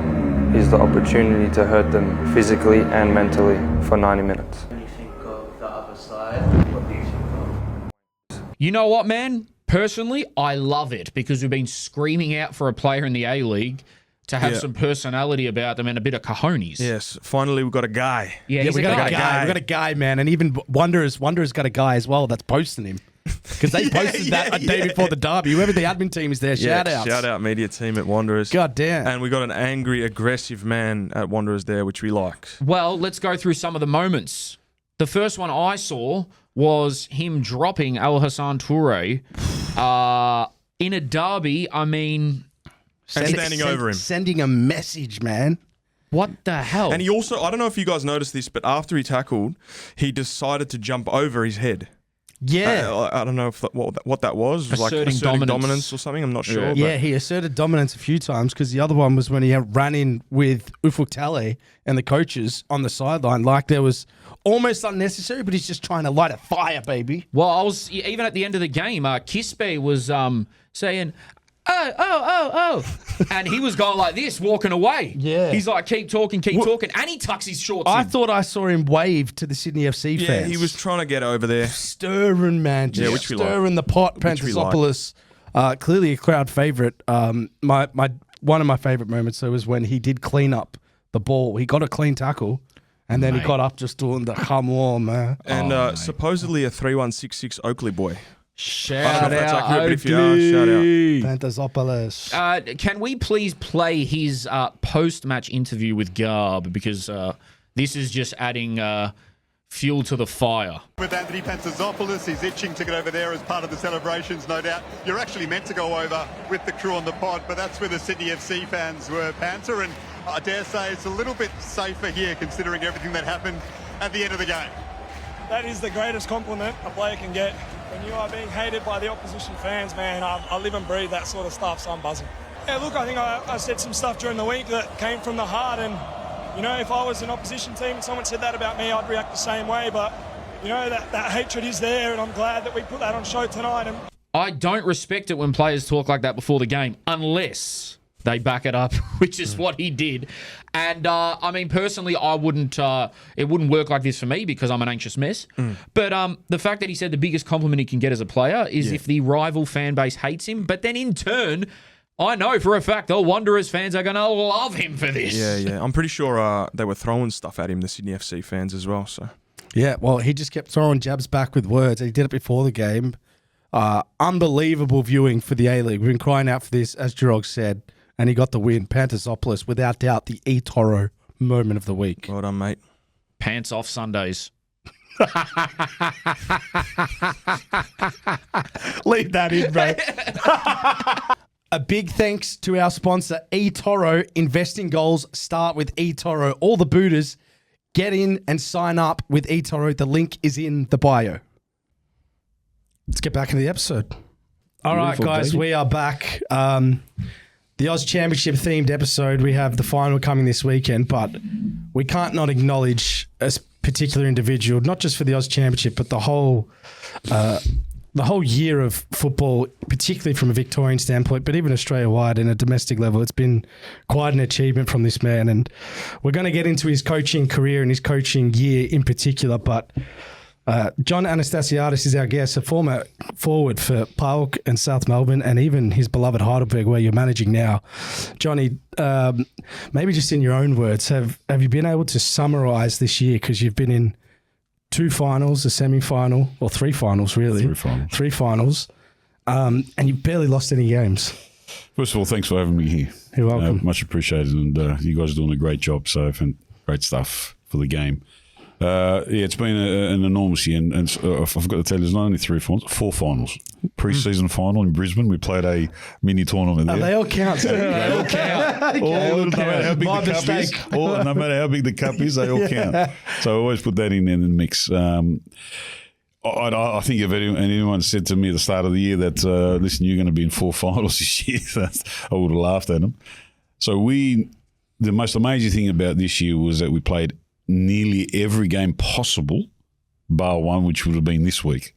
is the opportunity to hurt them physically and mentally for 90 minutes. When you think of the other side, what do you think of? You know what, man? Personally, I love it because we've been screaming out for a player in the A-League to have some personality about them and a bit of cojones. Yes, finally we've got a guy. Yeah, Yeah, he's we a got a guy. guy. We got a guy, man, and even Wanderers got a guy as well that's posting him because they posted that a day before the derby. Whoever the admin team is there, shout out, Shout out media team at Wanderers. God damn. And we got an angry, aggressive man at Wanderers there, which we liked. Well, let's go through some of the moments. The first one I saw was him dropping Al Hassan Toure in a derby. I mean, Standing over him. Sending a message, man. what the hell? And he also, I don't know if you guys noticed this, but after he tackled, he decided to jump over his head. Yeah. I don't know if what that was. It was like Asserting asserting dominance. dominance or something. I'm not sure. but- Yeah, he asserted dominance a few times because the other one was when he ran in with Ufuk Talay and the coaches on the sideline. Like there was almost unnecessary, but he's just trying to light a fire, baby. Well, I was even at the end of the game. Kispe was saying, "Oh," and he was going like this, walking away. Yeah. he's like, "Keep talking," and he tucks his shorts I in. thought I saw him wave to the Sydney FC Yeah, fans. he was trying to get over there. stirring, man. Just which we like. stirring the pot. Which we like. Pantazopoulos, clearly a crowd favourite. One of my favourite moments though was when he did clean up the ball. He got a clean tackle, and then he got up just doing the come on, man. And supposedly a 3166 Oakley boy. Shout I don't know if that's out, accurate, but if you are, shout out. Pantasopoulos. Can we please play his post-match interview with Garb, because this is just adding fuel to the fire. With Anthony Pantasopoulos, he's itching to get over there as part of the celebrations, no doubt. You're actually meant to go over with the crew on the pod, but that's where the Sydney FC fans were, Panther, and I dare say it's a little bit safer here considering everything that happened at the end of the game. That is the greatest compliment a player can get. When you are being hated by the opposition fans, man, I live and breathe that sort of stuff, so I'm buzzing. Yeah, look, I think I said some stuff during the week that came from the heart, and you know, if I was an opposition team and someone said that about me, I'd react the same way. But, you know, that hatred is there, and I'm glad that we put that on show tonight. And I don't respect it when players talk like that before the game, unless they back it up, which is what he did. And, I mean, personally, I wouldn't. It wouldn't work like this for me because I'm an anxious mess. But the fact that he said the biggest compliment he can get as a player is if the rival fan base hates him. But then in turn, I know for a fact the Wanderers fans are going to love him for this. Yeah. I'm pretty sure they were throwing stuff at him, the Sydney FC fans as well. So Yeah, well, he just kept throwing jabs back with words. He did it before the game. Unbelievable viewing for the A-League. We've been crying out for this, as Jirog said, and he got the win. Pantasopoulos, without doubt, the eToro moment of the week. well done, mate. Pants off Sundays. Leave that in, bro. A big thanks to our sponsor, eToro. Investing goals start with eToro. All the booters, get in and sign up with eToro. The link is in the bio. Let's get back into the episode. All right, guys, we are back. The Aus Championship themed episode. We have the final coming this weekend, but we can't not acknowledge a particular individual, not just for the Aus Championship, but the whole year of football, particularly from a Victorian standpoint, but even Australia-wide and a domestic level. It's been quite an achievement from this man, and we're going to get into his coaching career and his coaching year in particular, but John Anastasiadis is our guest, a former forward for PAOK and South Melbourne, and even his beloved Heidelberg, where you're managing now. Johnny, maybe just in your own words, have you been able to summarise this year? Because you've been in 2 finals, a semi-final, or 3 finals, really. 3 finals. 3 finals, and you've barely lost any games. First of all, thanks for having me here. You're welcome. Much appreciated, and you guys are doing a great job, so great stuff for the game. It's been an enormous year, and I forgot to tell you, there's not only 3 finals, 4 finals. Pre-season final in Brisbane, we played a mini tournament there. They all count. They all count. No matter how big My the cup mistake. is, no matter how big the cup is, they all count. So I always put that in the mix. I think if anyone said to me at the start of the year that, listen, you're going to be in 4 finals this year, I would have laughed at them. So the most amazing thing about this year was that we played nearly every game possible, bar one, which would have been this week.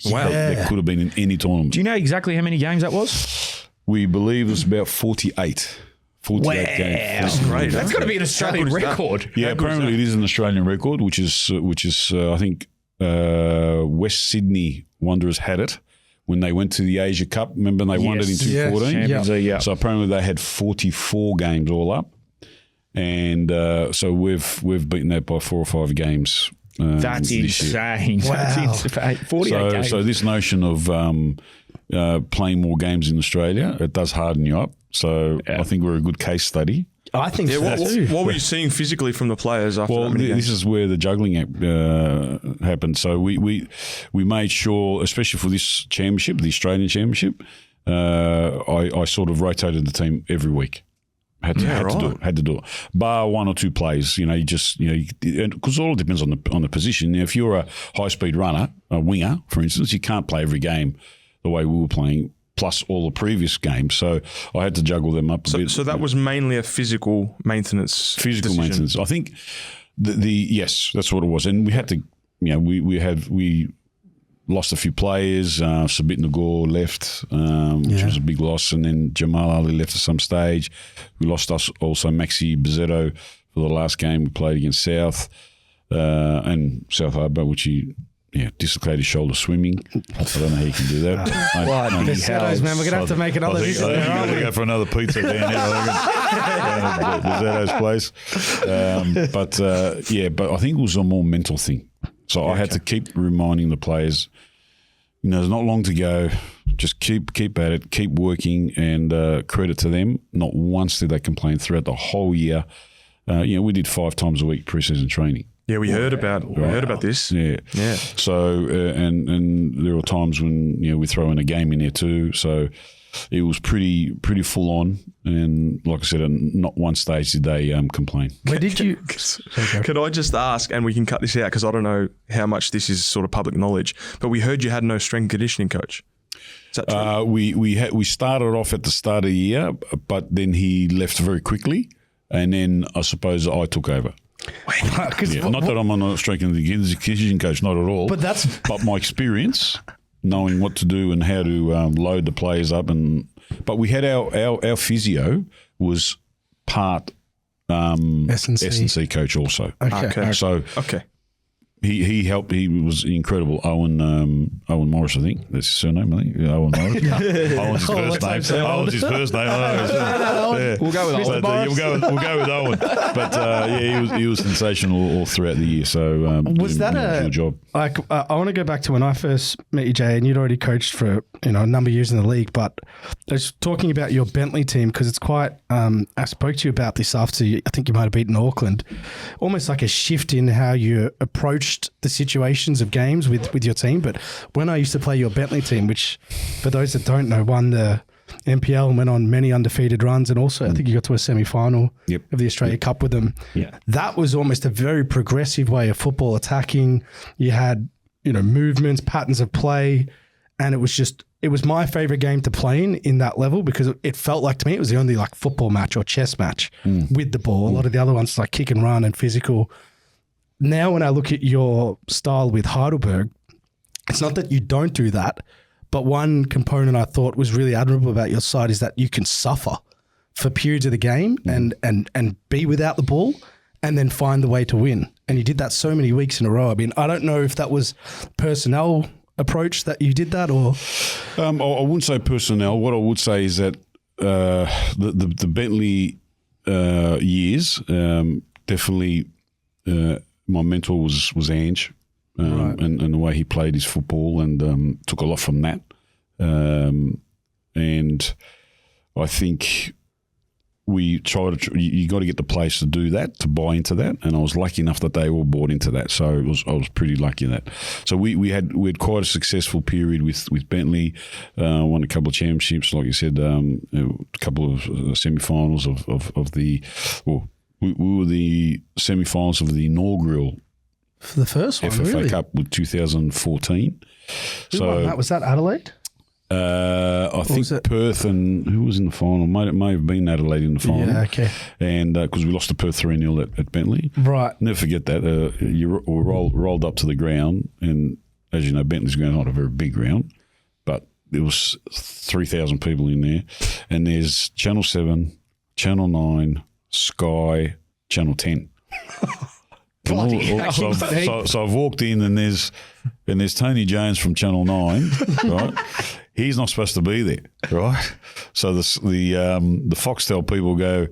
Wow. That could have been in any tournament. Do you know exactly how many games that was? We believe it's about 48. 48 games. That's great. That's got to be an Australian record. Yeah, apparently it is an Australian record, which is I think West Sydney Wanderers had it when they went to the Asia Cup. Remember they won it in 2014? Yeah. So apparently they had 44 games all up. And so we've beaten that by 4 or 5 games. That's insane. Wow. That's insane. 48 games. So this notion of playing more games in Australia, it does harden you up. So I think we're a good case study. I think so too. What were you seeing physically from the players after Well, that many this games? is where the juggling happened. So we made sure, especially for this championship, the Australian Championship, I sort of rotated the team every week. Had to do it. Bar 1 or 2 plays, because all depends on the position. Now, if you're a high-speed runner, a winger, for instance, you can't play every game the way we were playing, plus all the previous games. So I had to juggle them up a bit. So that was mainly a physical maintenance decision. Maintenance. I think yes, that's what it was. And we had to, we lost a few players. Sabit Nagor left, which was a big loss, and then Jamal Ali left at some stage. We lost also Maxi Bezzetto for the last game we played against South and South Harbour, which he dislocated his shoulder swimming. I don't know how you can do that. Bezzetto's, man, we're going to have to make another visit I think there, I'm aren't going we? to go for another pizza down here. Bezzetto's place. But I think it was a more mental thing. So I had to keep reminding the players, there's not long to go. Just keep at it, keep working, and credit to them. Not once did they complain throughout the whole year. We did 5 times a week pre-season training. Yeah, we heard about this. Yeah. So and there were times when we throw in a game in there too. So it was pretty full on. And like I said, at not one stage did they complain. Where did you? Can I just ask, and we can cut this out because I don't know how much this is sort of public knowledge, but we heard you had no strength and conditioning coach. Is that true? We started off at the start of the year, but then he left very quickly, and then I suppose I took over. Not that I'm a strength and conditioning coach, not at all. But my experience, knowing what to do and how to load the players up, but we had our physio was part S&C coach also. Okay. So he helped. He was incredible. Owen Morris, I think that's his surname. I think Owen Morris. Owen's his first name. We'll go with Owen. We'll go with Owen. But he was sensational all throughout the year. So was that a job? I want to go back to when I first met you, Jay, and you'd already coached for a number of years in the league. But I was talking about your Bentley team because it's quite. I spoke to you about this after I think you might have beaten Auckland. Almost like a shift in how you approached the situations of games with your team. But when I used to play your Bentley team, which for those that don't know, won the NPL and went on many undefeated runs, and also I think you got to a semi-final of the Australia Cup with them. Yeah. That was almost a very progressive way of football attacking. You had, movements, patterns of play, and it was my favourite game to play in that level because it felt like to me it was the only like football match or chess match with the ball. A lot of the other ones like kick and run and physical. Now when I look at your style with Heidelberg, it's not that you don't do that, but one component I thought was really admirable about your side is that you can suffer for periods of the game and be without the ball and then find the way to win. And you did that so many weeks in a row. I mean, I don't know if that was personnel approach that you did that or... I wouldn't say personnel. What I would say is that the Bentley years definitely... my mentor was Ange, and the way he played his football, and took a lot from that. And I think we try to. You got to get the players to do that, to buy into that, and I was lucky enough that they all bought into that. So I was pretty lucky in that. So we had quite a successful period with Bentley. Won a couple of championships, like you said, a couple of semi-finals of the. Well, we were the semi-finals of the inaugural for the first one, FFA Cup with 2014. Who won that? Was that Adelaide? I think Perth, and who was in the final? It may have been Adelaide in the final. Yeah, okay. And because we lost to Perth 3-0 at Bentley. Right. Never forget that. We rolled up to the ground, and as you know, Bentley's ground not a very big ground, but there was 3,000 people in there, and there's Channel 7, Channel 9, Sky, Channel 10. So I've walked in and there's Tony Jones from Channel 9, right? He's not supposed to be there, right? So the Foxtel people go,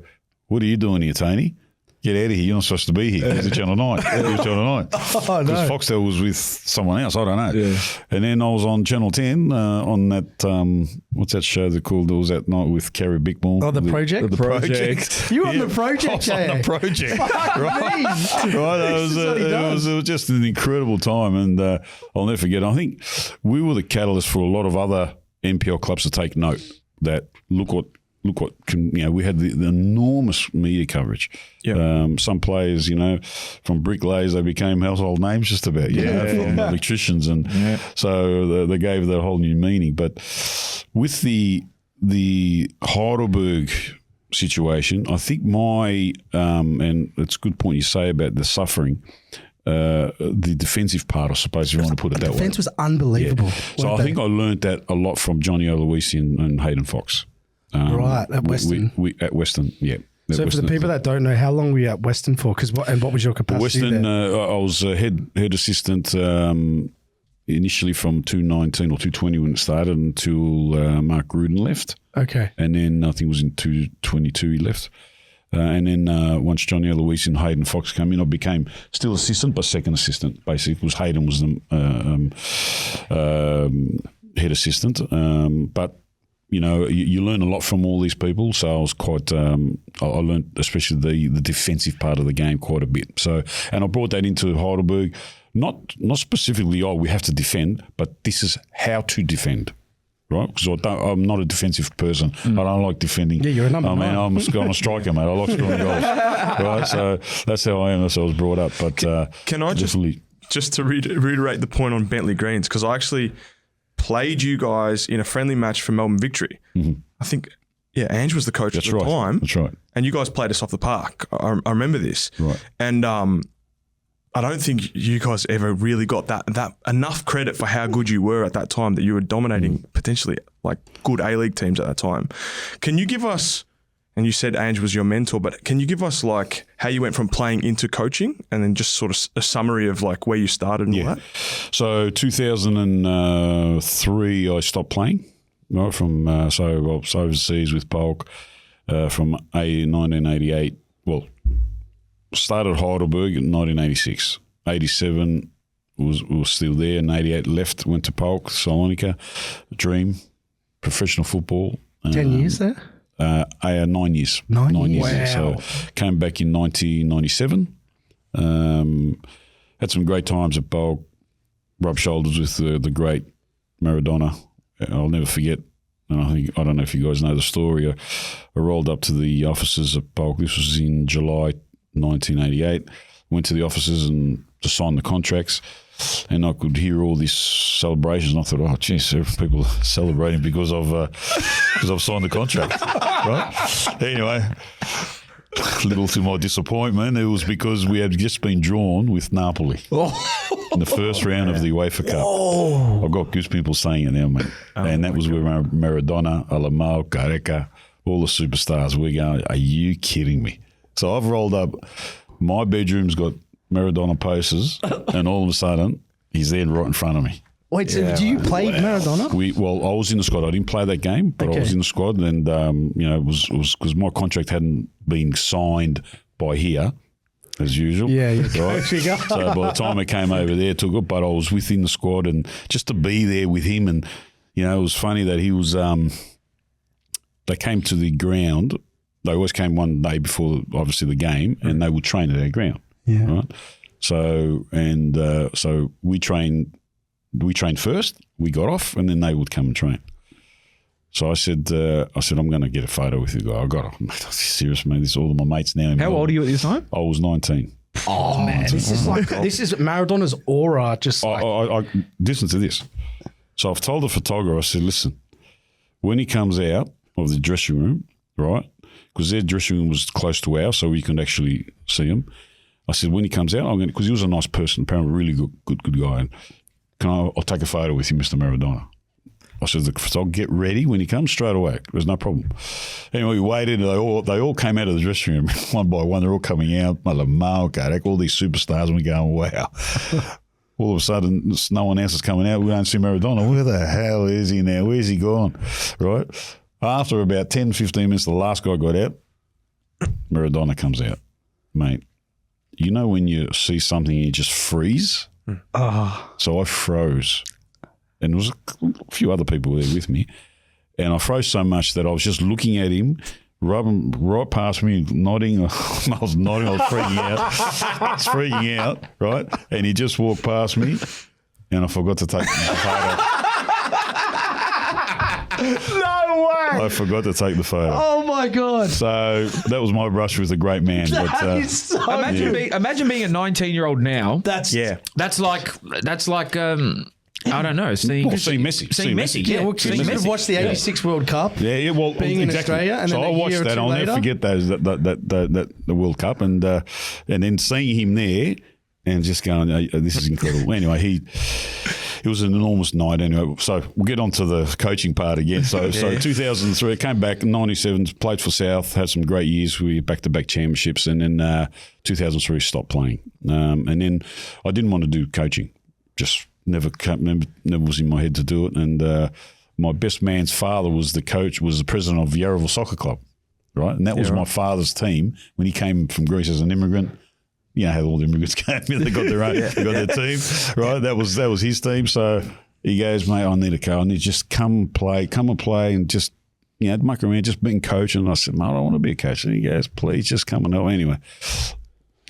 "What are you doing here, Tony? Get out of here. You're not supposed to be here." He's at Channel 9. Oh, no. Because Foxtel was with someone else. I don't know. Yeah. And then I was on Channel 10 on that, what's that show that called? It was that night with Carrie Bickmore. Oh, the Project? The Project. You were on the Project, I was on the Project. Right. It was just an incredible time, and I'll never forget. I think we were the catalyst for a lot of other NPL clubs to take note that look what we had the enormous media coverage. Yep. Some players, from bricklayers, they became household names just about, from electricians. And so they gave that whole new meaning. But with the Heidelberg situation, I think and it's a good point you say about the suffering, the defensive part, I suppose, if you want to put it that way. Defence was unbelievable. Yeah. So I think I learned that a lot from Johnny Aloisi and Hayden Fox. Right, at Western. At Western, yeah. So for the people that don't know, how long were you at Western for? What was your capacity Western, there? I was head assistant initially from 219 or 220 when it started until Mark Gruden left. Okay. And then I think it was in 222 he left. And then once John Aloisi and Hayden Fox came in, I became still assistant, but second assistant, basically, because Hayden was the head assistant. But, you know, you learn a lot from all these people. So I was quite, I learned especially the defensive part of the game quite a bit. So, and I brought that into Heidelberg, not specifically, we have to defend, but this is how to defend. Right, because I'm not a defensive person. I don't like defending. Yeah, you're a number 9. I'm a striker, mate. I like scoring goals. Right, so that's how I am. That's how I was brought up. But can I just to reiterate the point on Bentley Greens, because I actually played you guys in a friendly match for Melbourne Victory. Mm-hmm. I think, Ange was the coach at the time. That's right. And you guys played us off the park. I remember this. Right. And I don't think you guys ever really got that enough credit for how good you were at that time, that you were dominating potentially like good A-League teams at that time. Can you give us, and you said Ange was your mentor, but can you give us like how you went from playing into coaching, and then just sort of a summary of like where you started and all that? So 2003, I stopped playing. Right, from so I was overseas with PAOK from 1988. Well, started Heidelberg in 1986. 87 was still there, and 88 left, went to PAOK, Salonika, dream, professional football. 10 years there? 9 years. 9 years. Wow. There. So came back in 1997. Had some great times at PAOK, rubbed shoulders with the great Maradona. I'll never forget. And I don't know if you guys know the story. I rolled up to the offices at PAOK. This was in July 1988. Went to the offices and to sign the contracts, and I could hear all these celebrations. And I thought, oh, geez, people are celebrating because I've signed the contract, right? Anyway, little to my disappointment, it was because we had just been drawn with Napoli in the first round of the UEFA Cup. I've got goosebumps saying it now, mate. And that was where Maradona, Alamao, Careca, all the superstars. We're going, are you kidding me? So I've rolled up. My bedroom's got Maradona posters, and all of a sudden, he's there right in front of me. Wait, so do you play Maradona? I was in the squad. I didn't play that game, but I was in the squad, and it was because my contract hadn't been signed by here, as usual. Yeah, right. So by the time I came over there, took it, but I was within the squad, and just to be there with him, and it was funny that he was. They came to the ground. They always came one day before, obviously, the game, and they would train at our ground. Yeah. Right. So we trained first. We got off, and then they would come and train. So I said, I'm going to get a photo with you. I got it. Serious, man. This is all of my mates now. How old are you at this time? I was 19. Oh man, this is Maradona's aura. Just I listen to this. So I've told the photographer. I said, listen, when he comes out of the dressing room, right? Because their dressing room was close to ours, so we could actually see him. I said, when he comes out, because he was a nice person, apparently a really good guy, and I'll take a photo with you, Mr. Maradona. I said, I'll get ready when he comes straight away. There's no problem. Anyway, we waited, and they all came out of the dressing room one by one. They're all coming out. Malamao, Karek, all these superstars, and we're going, wow. All of a sudden, no one else is coming out. We don't see Maradona. Where the hell is he now? Where's he gone? Right? After about 10, 15 minutes, the last guy got out, Maradona comes out. Mate, you know when you see something and you just freeze? So I froze. And there was a few other people there with me. And I froze so much that I was just looking at him, rubbing right past me, nodding. I was nodding. I was freaking out. I was freaking out, right? And he just walked past me, and I forgot to take the photo. no way! I forgot to take the photo. Oh my god! So that was my brush with a great man. Imagine being a 19-year-old now. That's like I don't know. Seeing Messi. Seeing Messi. Yeah, well, you could have watched the '86 World Cup. Yeah. Well, being in Australia, and so then I watched that. I'll never forget the World Cup, and then seeing him there, and just going, this is incredible. Anyway, it was an enormous night. Anyway, so we'll get on to the coaching part again. So 2003, I came back in '97, played for South, had some great years. We back-to-back championships, and then 2003 stopped playing. And then I didn't want to do coaching. Just never was in my head to do it. And my best man's father was the president of Yarraville Soccer Club. right? And that was my father's team when he came from Greece as an immigrant. You know how all the immigrants came in, they got their own, they got their team, right? That was his team. So he goes, mate, I need a coach. I need to just come and play and just, muck around, just being coach. And I said, mate, I don't want to be a coach. And he goes, please just come and help. Anyway,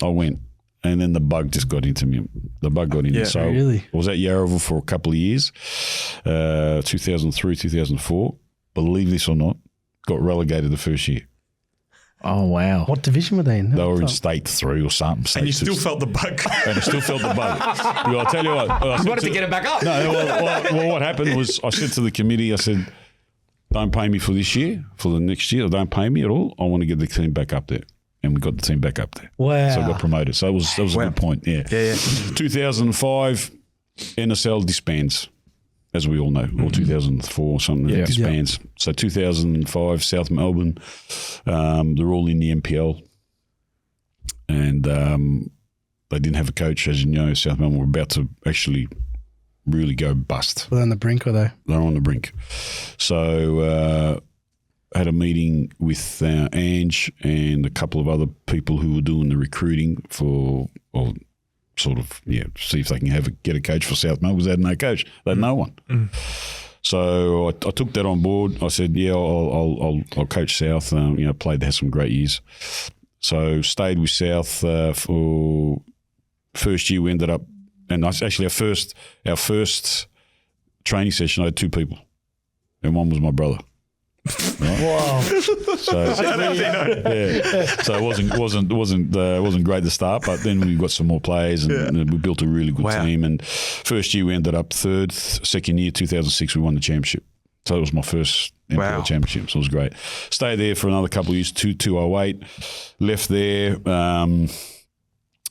I went. And then the bug just got into me. The bug got into me. So I was at Yarraville for a couple of years, 2003, 2004. Believe this or not, got relegated the first year. Oh, wow. What division were they in? They were in State 3 or something. And you still felt the bug. And I still felt the bug. Well, I'll tell you what. You wanted to get it back up. No, well, what happened was I said to the committee, I said, don't pay me for this year, for the next year. Don't pay me at all. I want to get the team back up there. And we got the team back up there. Wow. So I got promoted. So that was a good point, yeah. 2005, NSL disbands, as we all know, or 2004 or something, disbands. Yeah. So 2005, South Melbourne, they're all in the NPL. And they didn't have a coach, as you know. South Melbourne were about to actually really go bust. Were they on the brink, were they? They're on the brink. So had a meeting with Ange and a couple of other people who were doing the recruiting for, or sort of, see if they can get a coach for South Melbourne because they had no coach. They had no one. So I took that on board. I said, I'll coach South. Played, had some great years. So stayed with South for first year. We ended up, and actually our first training session, I had 2 people, and one was my brother. Right? Wow! So it wasn't great to start, but then we got some more players and we built a really good team. And first year we ended up 3rd. Second year, 2006, we won the championship. So it was my first NPL championship. So it was great. Stayed there for another couple of years. 2008, left there.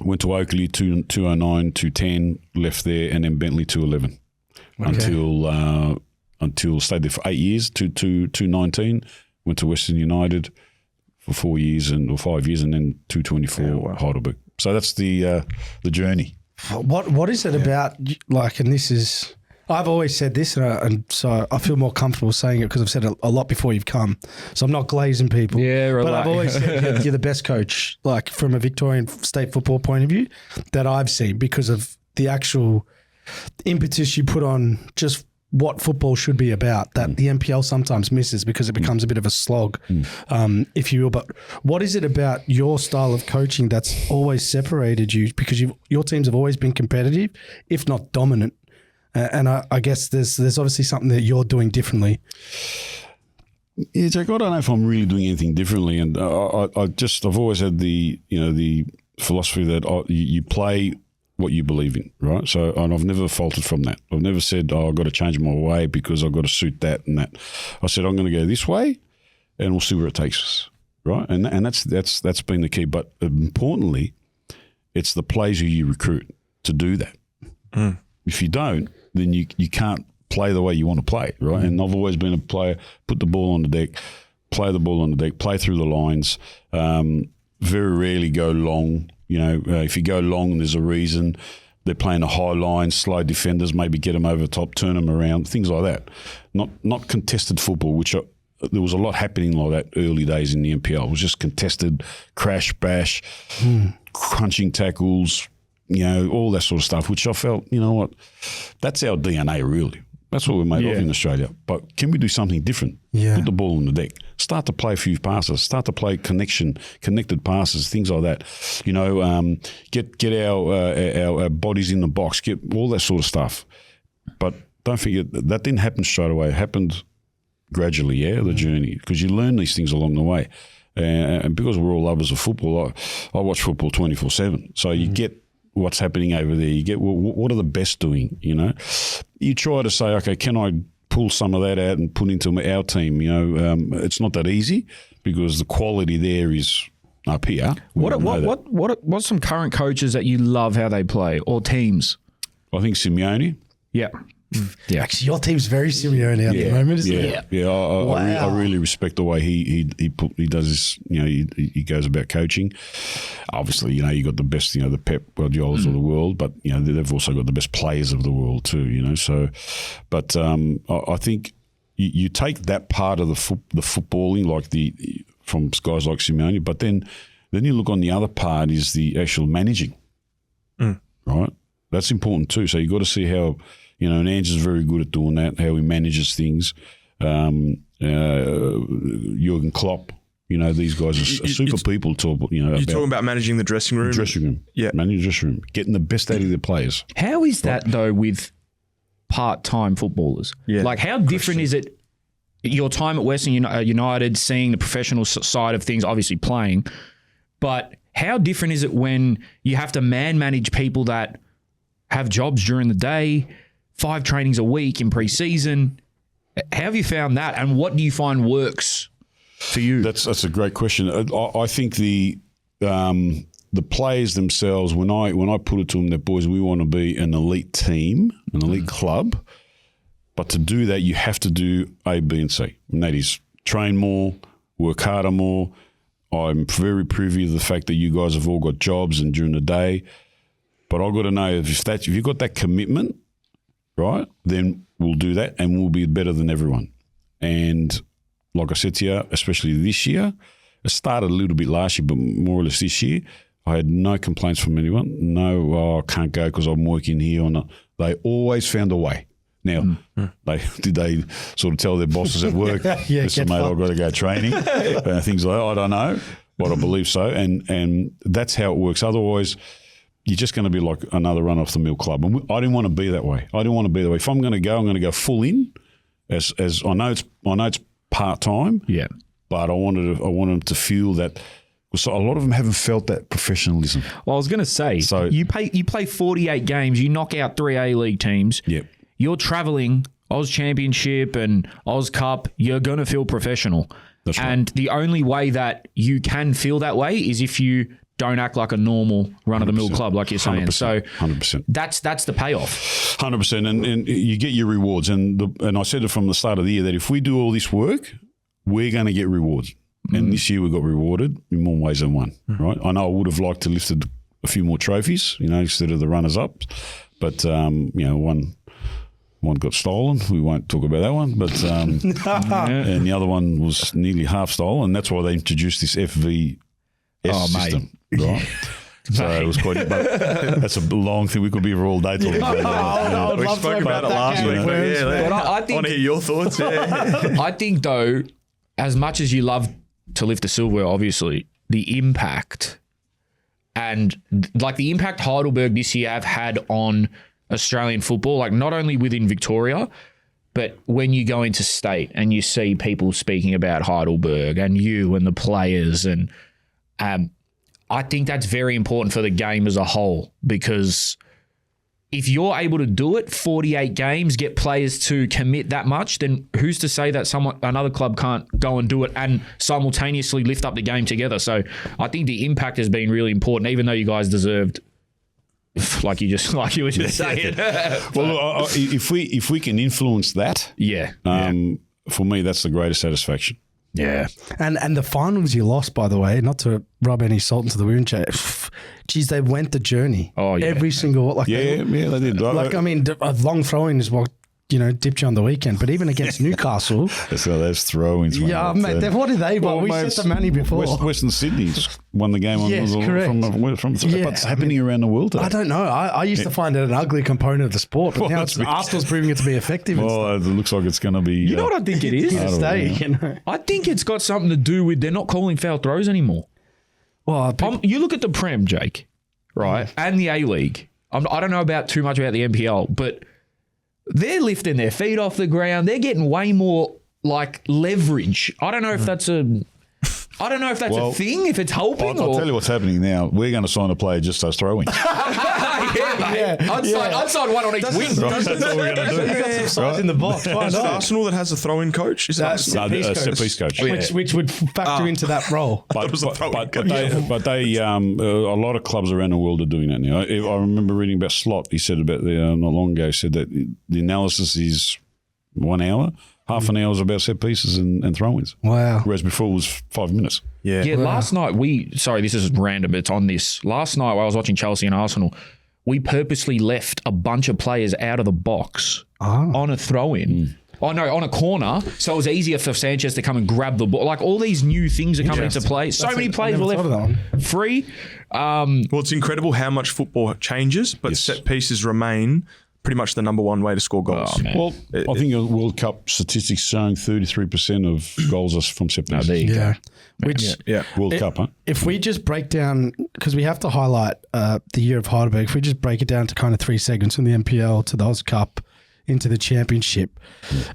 Went to Oakley 209, 210, left there, and then Bentley 211 until stayed there for 8 years, 219, went to Western United for 4 years or 5 years, and then 224 Heidelberg. So that's the journey. What is it about, like, and this is, I've always said this, and so I feel more comfortable saying it because I've said it a lot before you've come. So I'm not glazing people. Yeah, right. But I've always said you're the best coach, like from a Victorian state football point of view, that I've seen because of the actual impetus you put on just what football should be about, that the NPL sometimes misses because it becomes a bit of a slog, if you will. But what is it about your style of coaching that's always separated you? Because your teams have always been competitive, if not dominant. And I guess there's obviously something that you're doing differently. Yeah, Jack, I don't know if I'm really doing anything differently. And I've always had the philosophy that you play what you believe in, right? So, and I've never faltered from that. I've never said, I've got to change my way because I've got to suit that and that. I said, I'm going to go this way and we'll see where it takes us, right? And that's been the key. But importantly, it's the players who you recruit to do that. If you don't, then you can't play the way you want to play, right? And I've always been a player, put the ball on the deck, play the ball on the deck, play through the lines, very rarely go long. If you go long, there's a reason. They're playing a high line, slow defenders, maybe get them over the top, turn them around, things like that. Not contested football, which there was a lot happening like that early days in the NPL. It was just contested, crash, bash, crunching tackles, all that sort of stuff, which I felt, that's our DNA really. That's what we're made of in Australia. But can we do something different? Yeah. Put the ball on the deck. Start to play a few passes. Start to play connected passes, things like that. Get our bodies in the box. Get all that sort of stuff. But don't forget that didn't happen straight away. It happened gradually. The journey, because you learn these things along the way. And because we're all lovers of football, I watch football 24/7. So you get what's happening over there. You get what are the best doing, You try to say, okay, can I pull some of that out and put into our team? It's not that easy because the quality there is up here. What's some current coaches that you love how they play, or teams? I think Simeone. Yeah. Yeah. Actually, your team's very Simeone at the moment, isn't it? Yeah. I really respect the way he does this. He goes about coaching. Obviously, you got the best, the Pep Guardiolas of the world, but they've also got the best players of the world too. So, but I think you take that part of the footballing, like from guys like Simeone. But then you look on the other part is the actual managing, right? That's important too. So you got to see how, and Ange is very good at doing that, how he manages things. Jurgen Klopp, these guys are super people to, You're talking about managing the dressing room? Yeah. Managing the dressing room. Getting the best out of the players. How is that, though, with part-time footballers? Yeah. Like, how different is it, your time at Western United, seeing the professional side of things, obviously playing, but how different is it when you have to manage people that have jobs during the day, 5 trainings a week in pre-season? How have you found that, and what do you find works for you? That's a great question. I think the players themselves, when I put it to them that, boys, we want to be an elite team, an elite club, but to do that you have to do A, B and C. And that is train more, work harder more. I'm very privy to the fact that you guys have all got jobs and during the day, but I've got to know if you've got that commitment, right, then we'll do that and we'll be better than everyone. And like I said to you, especially this year, it started a little bit last year, but more or less this year, I had no complaints from anyone. No, I can't go because I'm working here or not. They always found a way. Now, did they sort of tell their bosses at work, listen, mate, I've got to go training, things like that? I don't know, but I believe so. And that's how it works. Otherwise, you're just going to be like another run-off-the-mill club. And I didn't want to be that way. I didn't want to be that way. If I'm going to go full in, as I know it's part-time, but I wanted them to feel that. So a lot of them haven't felt that professionalism. Well, I was going to say, so you play 48 games, you knock out 3 A-League teams. Yep. You're travelling Aus Championship and Aus Cup. You're going to feel professional. That's right. And the only way that you can feel that way is if you don't act like a normal run-of-the-mill club, like you're saying. 100%, so 100%. That's the payoff. 100%. And you get your rewards. And I said it from the start of the year that if we do all this work, we're going to get rewards. And this year we got rewarded in more ways than one, right? I know I would have liked to lifted a few more trophies, instead of the runners-up. But, one got stolen. We won't talk about that one. But and the other one was nearly half stolen. And that's why they introduced this FVS system, right? So it was quite, but that's a long thing. We could be here all day talking about. We spoke about it last week. But I want to hear your thoughts. I think, though, as much as you love to lift the silverware, obviously, the impact and like the impact Heidelberg this year have had on Australian football, like not only within Victoria, but when you go into state and you see people speaking about Heidelberg and you and the players, and I think that's very important for the game as a whole, because if you're able to do it, 48 games, get players to commit that much, then who's to say that another club can't go and do it and simultaneously lift up the game together? So I think the impact has been really important, even though you guys deserved, like you were just saying. Well, look, if we can influence that, for me, that's the greatest satisfaction. Yeah. And the finals you lost, by the way, not to rub any salt into the wound, geez, they went the journey. Oh, yeah. Every single, they did. Like, I mean, a long throw-in is what, dipped you on the weekend. But even against Newcastle. Those throw-ins. Yeah, mate, what did they want? We said the Manny before. Western Sydney won the game from but it's happening around the world today. I don't know. I used to find it an ugly component of the sport, but now Arsenal's proving it to be effective. Well, it looks like it's going to be. You know what I think it is? I think it's got something to do with they're not calling foul throws anymore. Well, you look at the Prem, Jake, right, and the A-League. I don't know too much about the NPL, but they're lifting their feet off the ground. They're getting way more like leverage. I don't know if that's a thing, if it's helping. I'll tell you what's happening now. We're going to sign a player just as throwing. I'd sign one on each wing. That's what we're going to do. You got some size in the box. Why Is it not? Arsenal that has a throwing coach? Is that a set-piece coach. Which would factor into that role. But they a lot of clubs around the world are doing that now. I remember reading about Slot. He said about not long ago, said that the analysis is 1 hour. Half an hour is about set pieces and throw-ins. Wow. Whereas before it was 5 minutes. Yeah. Wow. Last night this is random, but it's on this. Last night while I was watching Chelsea and Arsenal, we purposely left a bunch of players out of the box on a throw-in. Oh, no, on a corner. So it was easier for Sanchez to come and grab the ball. Like, all these new things are coming into play. So many players were left free. Well, it's incredible how much football changes, but set pieces remain pretty much the number one way to score goals. Oh, well, I think your World Cup statistics showing 33% of goals are from set pieces. There you go. Which World Cup, huh? If we just break down, because we have to highlight the year of Heidelberg, if we just break it down to kind of 3 seconds from the NPL to the Aus Cup into the Championship,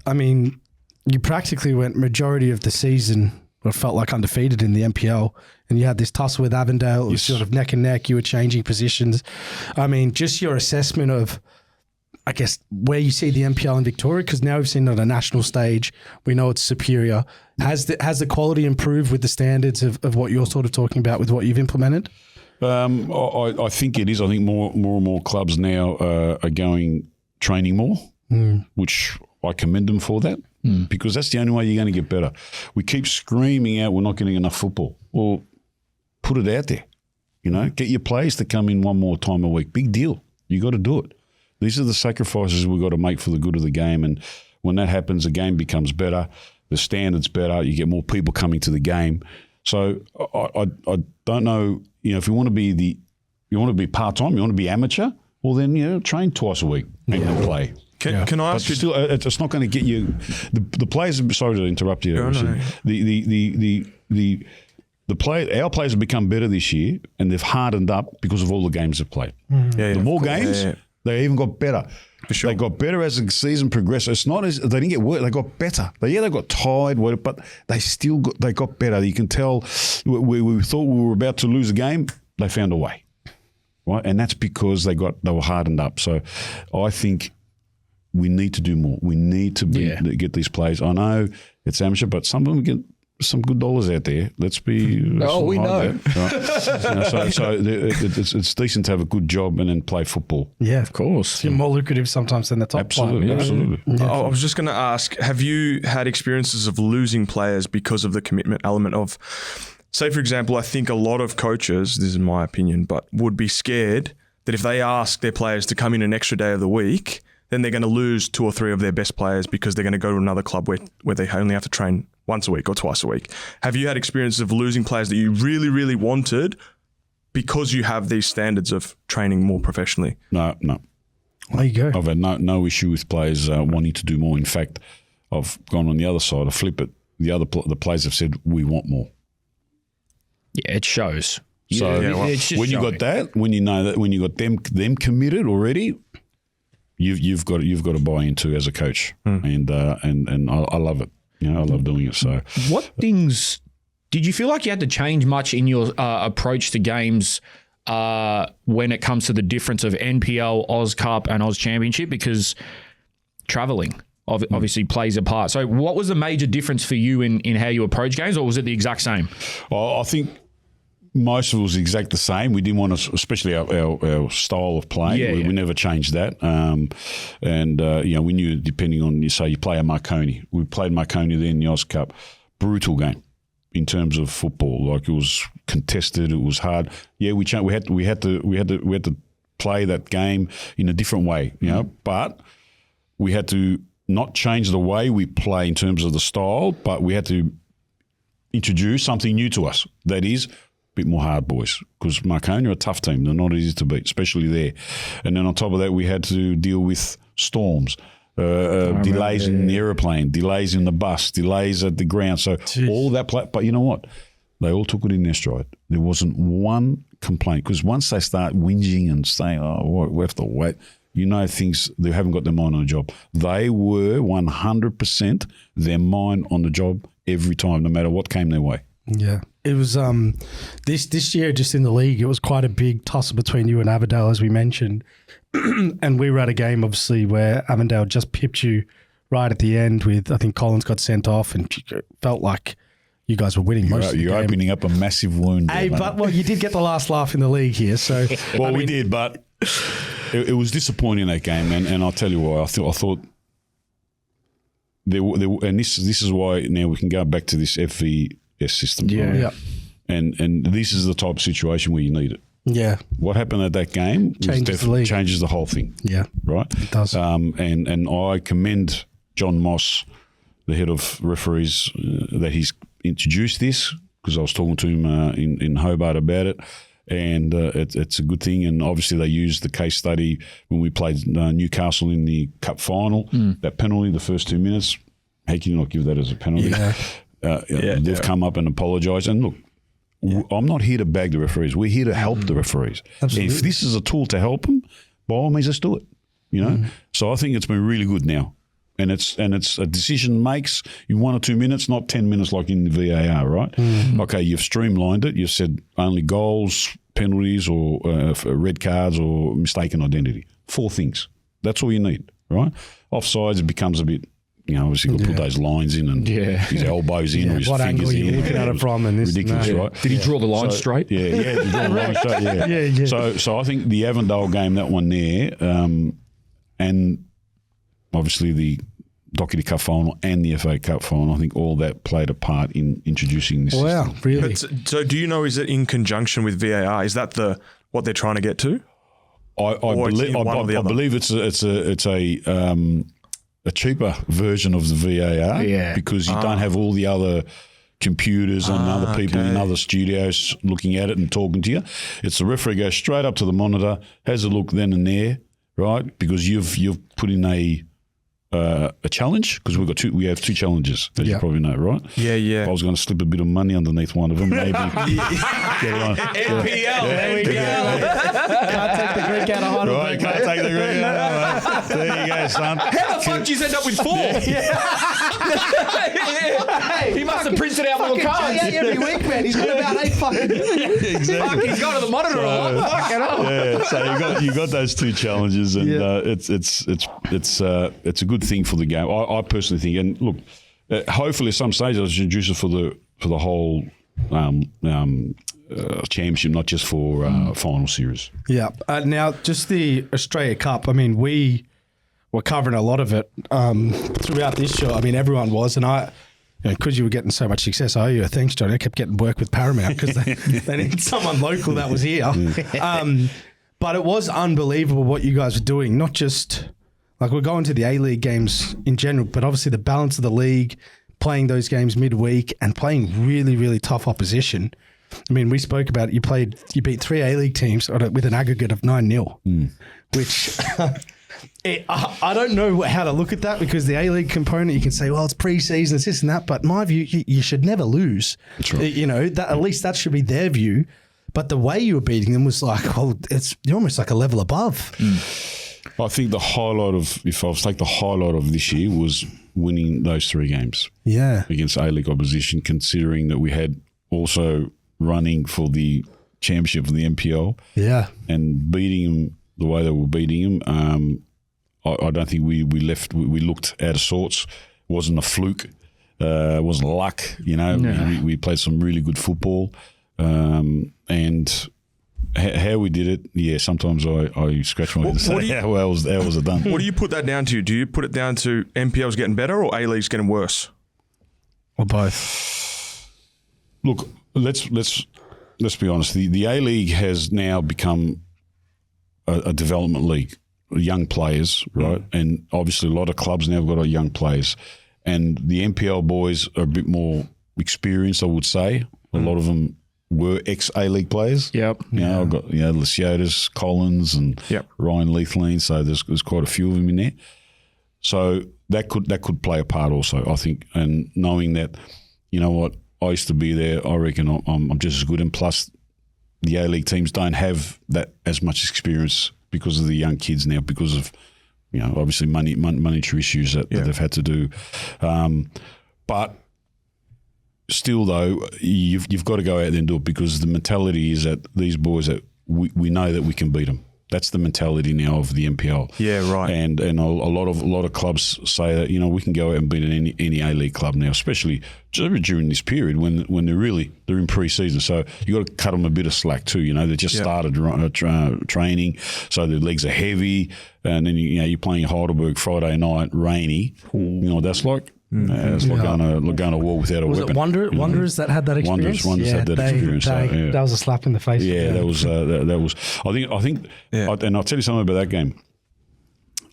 I mean, you practically went majority of the season or felt like undefeated in the NPL, and you had this tussle with Avondale. It was sort of neck and neck. You were changing positions. I mean, just your assessment of, I guess, where you see the NPL in Victoria, because now we've seen it on a national stage. We know it's superior. Has the quality improved with the standards of what you're sort of talking about with what you've implemented? I think it is. I think more and more clubs now are training more, which I commend them for that, because that's the only way you're going to get better. We keep screaming out we're not getting enough football. Well, put it out there. Get your players to come in one more time a week. Big deal. You got to do it. These are the sacrifices we've got to make for the good of the game. And when that happens, the game becomes better, the standard's better, you get more people coming to the game. So I don't know, if you want to be part-time, you want to be amateur, well then, train twice a week and then play. Can I ask you? Still, it's not going to get you. The players. Sorry to interrupt you. No. Our players have become better this year, and they've hardened up because of all the games they've played. The more games, they even got better. For sure. They got better as the season progressed. It's not as they didn't get worse. They got better. They got tired, but they still got better. You can tell. We thought we were about to lose a game. They found a way, right? And that's because they were hardened up. So, I think we need to do more. We need to get these players. I know it's amateur, but some of them get some good dollars out there. Let's be. We know. Right? So it's decent to have a good job and then play football. Yeah, of course. It's more lucrative sometimes than the top. Absolutely. I was just going to ask: have you had experiences of losing players because of the commitment element of? Say, for example, I think a lot of coaches, this is my opinion, but would be scared that if they ask their players to come in an extra day of the week, then they're going to lose 2 or 3 of their best players because they're going to go to another club where they only have to train once a week or twice a week. Have you had experiences of losing players that you really, really wanted because you have these standards of training more professionally? No. There you go. I've had no issue with players wanting to do more. In fact, I've gone on the other side. I flip it. The players have said, we want more. Yeah, it shows. So when you got that, when you know that, when you got them committed already, you've got to buy into as a coach, and I love it. I love doing it. So, what things did you feel like you had to change much in your approach to games when it comes to the difference of NPL, Aus Cup, and Aus Championship? Because traveling obviously plays a part. So, what was the major difference for you in how you approach games, or was it the exact same? I think most of it was exact the same. We didn't want to, especially our style of playing. We never changed that. We knew depending on, you play a Marconi. We played Marconi then in the Aus Cup. Brutal game in terms of football. Like, it was contested. It was hard. Yeah, we had to play that game in a different way. But we had to not change the way we play in terms of the style, but we had to introduce something new to us. That is, bit more hard boys, because Marconi are a tough team. They're not easy to beat, especially there. And then on top of that, we had to deal with storms, delays in the aeroplane, delays in the bus, delays at the ground. So all that but you know what? They all took it in their stride. There wasn't one complaint, because once they start whinging and saying, we have to wait, things, they haven't got their mind on the job. They were 100% their mind on the job every time, no matter what came their way. Yeah. It was this year, just in the league, it was quite a big tussle between you and Avondale, as we mentioned. And we were at a game, obviously, where Avondale just pipped you right at the end with, I think Collins got sent off, and felt like you guys were winning most of the game. You're opening up a massive wound. Hey, but you did get the last laugh in the league here. So we did, but it was disappointing, that game, and I'll tell you why. I thought there, and this is why now we can go back to this FVS system. Yeah. And this is the type of situation where you need it. Yeah. What happened at that game changes the whole thing. Yeah. Right? It does. And I commend John Moss, the head of referees, that he's introduced this, because I was talking to him in Hobart about it. And it's a good thing. And obviously they used the case study when we played Newcastle in the cup final. That penalty, the first 2 minutes, how can you not give that as a penalty? They've come up and apologised. And look, I'm not here to bag the referees. We're here to help the referees. Absolutely. If this is a tool to help them, by all means, let's do it. You know. So I think it's been really good now. And it's a decision makes in 1 or 2 minutes, not 10 minutes like in the VAR, right? Okay, you've streamlined it. You've said only goals, penalties, or red cards, or mistaken identity. 4 things. That's all you need, right? Offsides, it becomes a bit, obviously you've got to put those lines in and his elbows in or his what fingers angle in. you're looking at it from and this ridiculous, and that. right? Did he draw the line straight? Yeah, he drew the line straight, So I think the Avondale game, that one there, and obviously the Doherty Cup final and the FA Cup final, I think all that played a part in introducing this system. Really? So do you know, is it in conjunction with VAR? Is that what they're trying to get to? I believe it's a cheaper version of the VAR because you don't have all the other computers and other people in other studios looking at it and talking to you. It's the referee goes straight up to the monitor, has a look then and there, right? Because you've put in a challenge, because we have 2 challenges, as you probably know, right? Yeah. If I was going to slip a bit of money underneath one of them, maybe. NPL, there we go. Can't take the Greek out of Heidelberg. Right, can't take the Greek out of Heidelberg. There you go, son. How the fuck did you end up with 4? He must have printed out more cards. Every week, man. He's got about 8 fucking... Exactly. Fuck, he's gone to the monitor a lot. Fuck it up. Yeah, so you got those 2 challenges, and it's a good thing for the game. I personally think, and look, hopefully at some stage I'll introduce it for the whole championship, not just for final series. Yeah. Now, just the Australia Cup. I mean, we were covering a lot of it throughout this show. I mean, everyone was, and because you were getting so much success, I owe you a thanks, John. I kept getting work with Paramount because they needed someone local that was here. But it was unbelievable what you guys were doing, not just... Like, we're going to the A-League games in general, but obviously the balance of the league, playing those games midweek and playing really, really tough opposition. I mean, we spoke about it. You beat 3 A-League teams with an aggregate of 9-0, which I don't know how to look at that, because the A-League component, you can say, well, it's pre-season, it's this and that, but in my view, you should never lose. That's right. At least that should be their view. But the way you were beating them was like, you're almost like a level above. I think if I was to take the highlight of this year, was winning those 3 games against A-League opposition, considering that we had also running for the championship of the NPL and beating them the way they were beating them. I don't think we looked out of sorts. It wasn't a fluke. It wasn't luck. We played some really good football, and how we did it, sometimes I scratch my head and say, how was it done? What do you put that down to? Do you put it down to NPL's getting better or A-League's getting worse? Or both? Look, let's be honest. The A-League has now become a development league, young players, right? And obviously a lot of clubs now have got young players. And the NPL boys are a bit more experienced, I would say. A lot of them were ex-A-League players. Yep. I've got Anastasiadis, Collins, and Ryan Leithleen. So there's quite a few of them in there. So that could play a part also, I think. And knowing that, you know what, I used to be there. I reckon I'm just as good. And plus, the A-League teams don't have that as much experience because of the young kids now, because of obviously monetary issues that they've had to do. But still, though, you've got to go out there and do it, because the mentality is that these boys, that we know that we can beat them. That's the mentality now of the NPL. Yeah, right. And a lot of clubs say that we can go out and beat any A-League club now, especially during this period when they're in pre-season. So you got to cut them a bit of slack too. They just started training, so their legs are heavy, and then you're playing Heidelberg Friday night, rainy. That's like. It's like going to war without a weapon. Was it Wanderers that had that experience? Wanderers had that experience. That was a slap in the face. Yeah, that was. I think. And I'll tell you something about that game.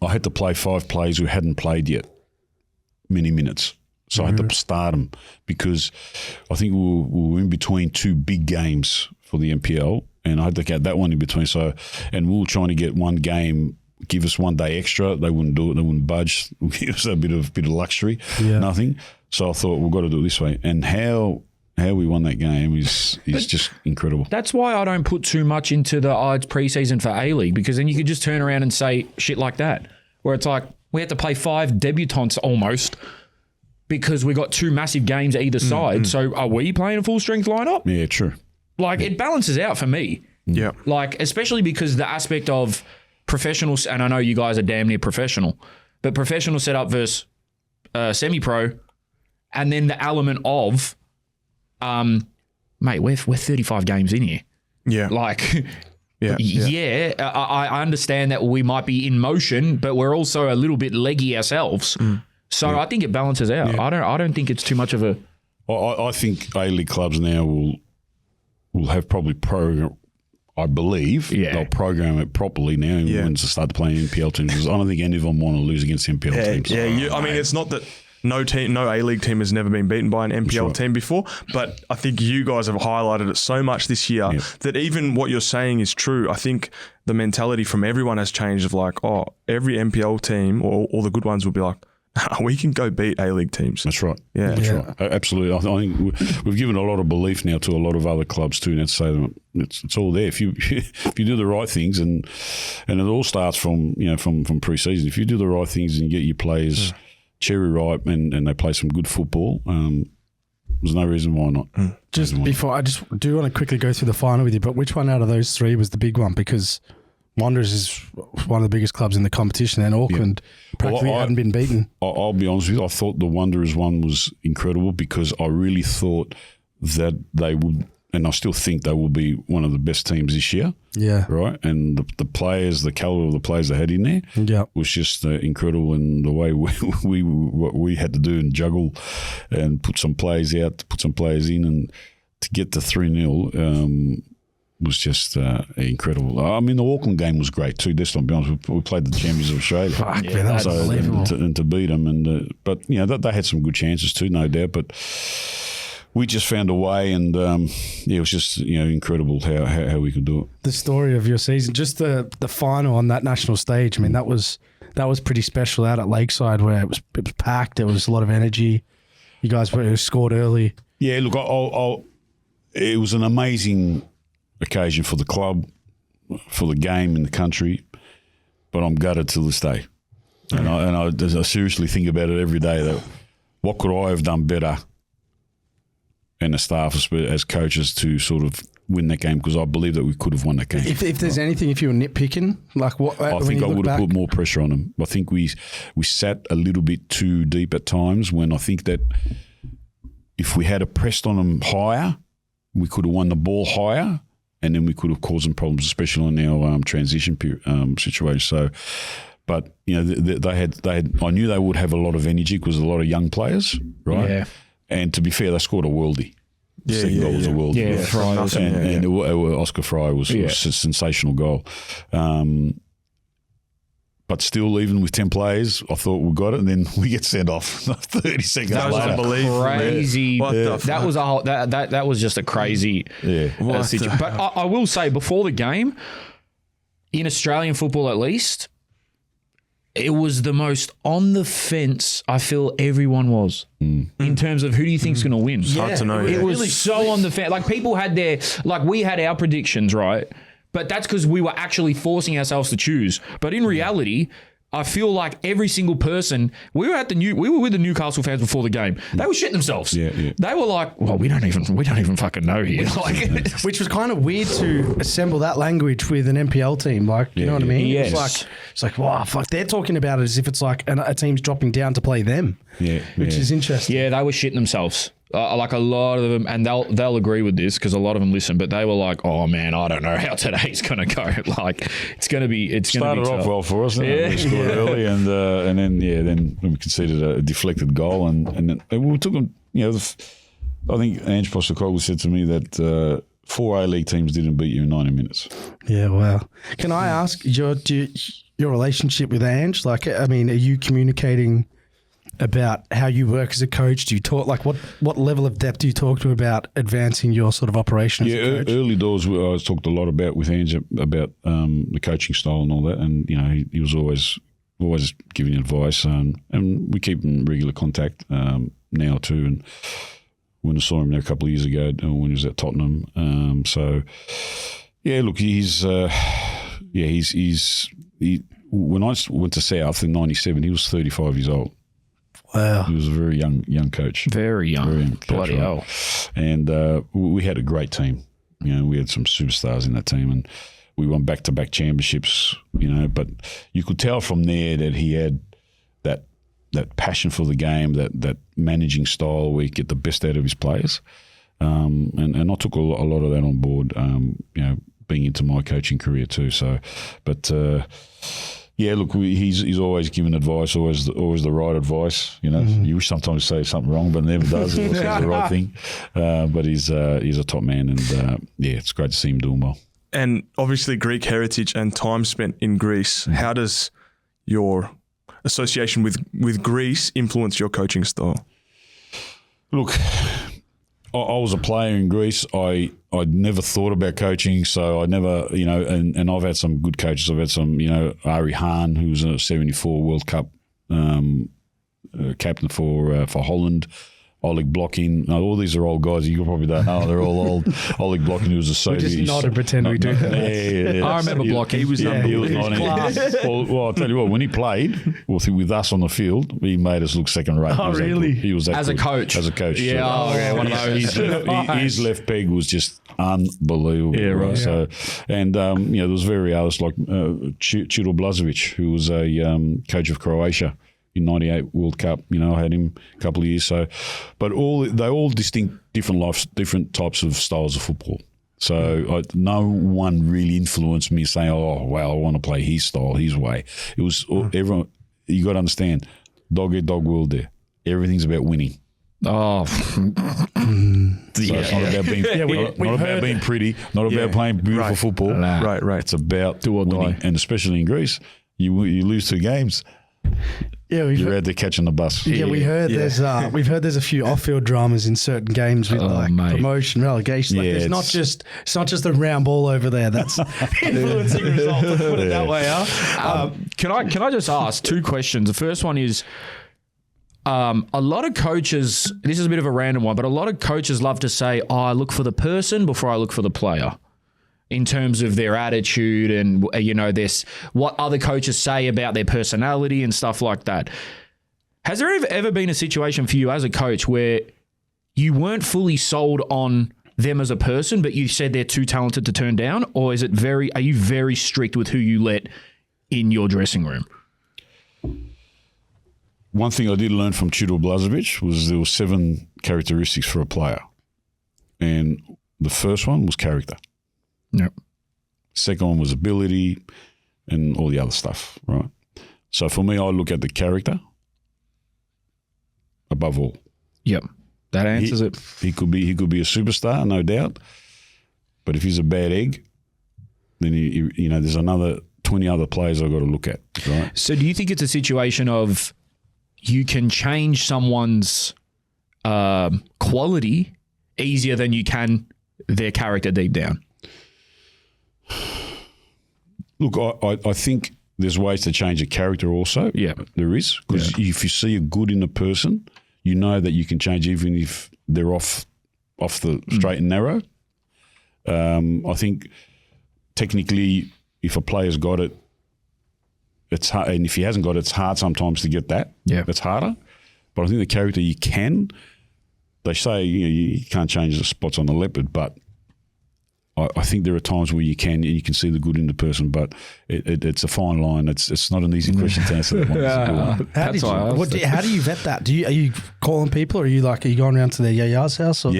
I had to play 5 players who hadn't played yet, many minutes. So I had to start them because I think we were in between two big games for the NPL, and I had to get that one in between. So, and we were trying to get one game, give us 1 day extra. They wouldn't do it. They wouldn't budge. Give us a bit of luxury. Yeah. Nothing. So I thought we've got to do it this way. And how we won that game is just incredible. That's why I don't put too much into the it's preseason for A-League, because then you could just turn around and say shit like that, where it's like we had to play 5 debutants almost because we got 2 massive games either side. So are we playing a full strength lineup? Yeah, true. Like it balances out for me. Yeah. Like especially because the aspect of professionals, and I know you guys are damn near professional, but professional setup versus semi-pro, and then the element of mate, we're 35 games in here. Yeah. Like, I understand that we might be in motion, but we're also a little bit leggy ourselves. So I think it balances out. Yeah. I don't think it's too much of a. I think A-League clubs now will have probably program. I believe they'll program it properly now and to start playing NPL teams. Because I don't think any of them want to lose against NPL teams. Yeah, I mean, it's not that. No A-League team has never been beaten by an NPL team before, but I think you guys have highlighted it so much this year that even what you're saying is true. I think the mentality from everyone has changed of like, every NPL team or all the good ones will be like, we can go beat A-League teams. That's right. Yeah. That's right. Absolutely. I think we've given a lot of belief now to a lot of other clubs too. Now to say it's all there. If you do the right things, and it all starts from pre-season. If you do the right things and you get your players cherry ripe and they play some good football, there's no reason why not. Just before, I just do want to quickly go through the final with you, but which one out of those 3 was the big one? Because Wanderers is one of the biggest clubs in the competition, and Auckland practically hadn't been beaten. I'll be honest with you, I thought the Wanderers one was incredible because I really thought that they would, and I still think they will be one of the best teams this year. Yeah. Right? And the players, the caliber of the players they had in there was just incredible, and the way what we had to do and juggle and put some players out, put some players in, and to get to 3-0 was just incredible. I mean, the Auckland game was great too. Let's not be honest. We played the champions of Australia. That's unbelievable. And to beat them, but they had some good chances too, no doubt. But we just found a way, and it was just incredible how we could do it. The story of your season, just the final on that national stage. I mean, that was pretty special out at Lakeside, where it was packed. There was a lot of energy. You guys scored early. Yeah, look, it was an amazing occasion for the club, for the game in the country, but I'm gutted till this day. And I seriously think about it every day, that what could I have done better, and the staff as coaches, to sort of win that game, because I believe that we could have won that game. If there's anything, if you were nitpicking, like what? I think I would have put more pressure on them. I think we sat a little bit too deep at times, when I think that if we had pressed on them higher, we could have won the ball higher, and then we could have caused them problems, especially in our transition situation. So, but they had. I knew they would have a lot of energy because a lot of young players, right? Yeah. And to be fair, they scored a worldie. The second goal was a worldie. Yeah, Fry. And Oscar Fry was a sensational goal. But still, even with 10 players, I thought we got it, and then we get sent off 30 seconds later. That was unbelievable. Crazy. That was that was just a crazy situation. But I will say, before the game, in Australian football at least, it was the most on the fence I feel everyone was in terms of who do you think's going to win. It's hard to know. It was really so on the fence. Like people had we had our predictions, right? But that's because we were actually forcing ourselves to choose. But in reality, I feel like every single person, we were with the Newcastle fans before the game. They were shitting themselves. Yeah. They were like, well, we don't even fucking know here. Which was kind of weird to assemble that language with an NPL team. Like, you know what I mean? Yes. It's like, wow, fuck. They're talking about it as if it's like a team's dropping down to play them. Yeah. Which is interesting. Yeah, they were shitting themselves. Like a lot of them, and they'll agree with this because a lot of them listen. But they were like, "Oh man, I don't know how today's going to go. Like, it's going to be started off well for us. We scored early, and then we conceded a deflected goal, and then we took them. I think Ange Postecoglou said to me that 4 A-League teams didn't beat you in 90 minutes. Yeah, wow. Can I ask your relationship with Ange? Like, I mean, are you communicating about how you work as a coach? Do you talk like what level of depth do you talk to about advancing your sort of operation as a coach? Early doors, I talked a lot about with Ange about the coaching style and all that, and he was always giving advice, and we keep in regular contact now too. And when I saw him there a couple of years ago when he was at Tottenham, look, when I went to South in '97, he was 35 years old. Wow. He was a very young coach. Very young. Coach, Bloody hell. And we had a great team. We had some superstars in that team, and we won back-to-back championships, but you could tell from there that he had that passion for the game, that managing style where he get the best out of his players. And I took a lot of that on board, being into my coaching career too. So, but look, he's always given advice, always the right advice. You wish sometimes say something wrong, but never does. He always says the right thing. But he's a top man, and it's great to see him doing well. And obviously Greek heritage and time spent in Greece. How does your association with Greece influence your coaching style? Look, I was a player in Greece. I'd never thought about coaching, so I never, and I've had some good coaches. I've had some, Ari Hahn, who was a 74 World Cup captain for Holland. Oleg Blokhin. Now, all these are old guys. You probably don't know. They're all old. Oleg Blokhin, who was a Soviet. We just nod and pretend we do that. Yeah. I remember Blokhin. He was Well, I'll tell you what, when he played with us on the field, he made us look second rate. Oh, really? He was that As a good. coach? As a coach. Yeah, one of those. His left peg was just unbelievable. Yeah, right. So, and, there was very others like Chiro Blažević, who was a coach of Croatia in '98 World Cup. I had him a couple of years. So, but they're all distinct, different types of styles of football. So no one really influenced me saying, "Oh, well, I want to play his style, his way." It was everyone. You got to understand, dog eat dog world there. Everything's about winning. Oh, So it's not about being, not about being pretty, not about playing beautiful football. Right. It's about do or winning. die. And especially in Greece, you lose 2 games. Yeah, You're out there catching the bus. Yeah, we heard there's a few off-field dramas in certain games with promotion, relegation. Like it's not just a round ball over there. That's influencing results. Let's put it that way. Can I just ask 2 questions? The first one is, a lot of coaches. This is a bit of a random one, but a lot of coaches love to say, "I look for the person before I look for the player." In terms of their attitude and, this, what other coaches say about their personality and stuff like that. Has there ever been a situation for you as a coach where you weren't fully sold on them as a person, but you said they're too talented to turn down? Or are you very strict with who you let in your dressing room? One thing I did learn from Chiro Blažević was there were 7 characteristics for a player. And the first one was character. Yep. Second one was ability and all the other stuff, right? So for me, I look at the character above all. Yep. That answers it. He could be a superstar, no doubt. But if he's a bad egg, then there's another 20 other players I've got to look at, right? So do you think it's a situation of you can change someone's quality easier than you can their character deep down? Look, I think there's ways to change a character also. Yeah. There is. Because if you see a good in a person, you know that you can change even if they're off the straight and narrow. I think technically if a player's got it, it's hard. And if he hasn't got it, it's hard sometimes to get that. Yeah. It's harder. But I think the character you can. They say you can't change the spots on the leopard, but I think there are times where you can see the good in the person, but it's a fine line. It's not an easy question to answer. That How do you vet that? Are you calling people, or are you going around to their yaya's house? Or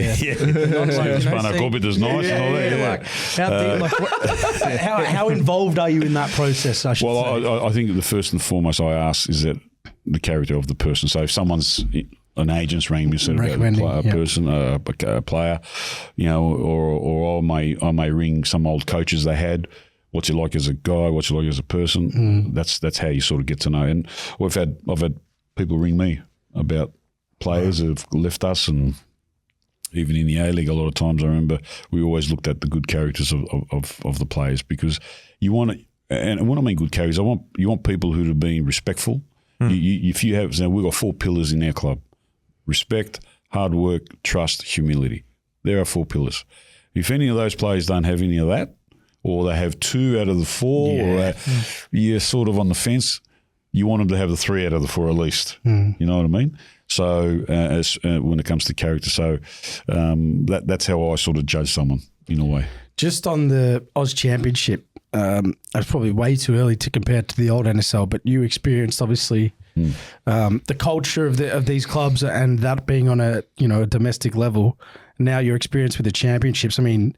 how involved are you in that process? I should say. I think the first and foremost I ask is that the character of the person. So if someone's an agent's rang me, said about a person, a player, or I may ring some old coaches they had. What's he like as a guy? What's he like as a person? That's how you sort of get to know. And I've had people ring me about players who have left us, and even in the A-League, a lot of times I remember we always looked at the good characters of the players, because you want to, and when I mean good characters, you want people who have been respectful. If you have, we've got 4 pillars in our club: respect, hard work, trust, humility. There are 4 pillars. If any of those players don't have any of that, or they have 2 out of the 4, or you're sort of on the fence, you want them to have the 3 out of the 4 at least. You know what I mean? So when it comes to character, so that's how I sort of judge someone in a way. Just on the Aus Championship, it's probably way too early to compare it to the old NSL, but you experienced obviously the culture of these clubs, and that being on a domestic level. Now your experience with the championships. I mean,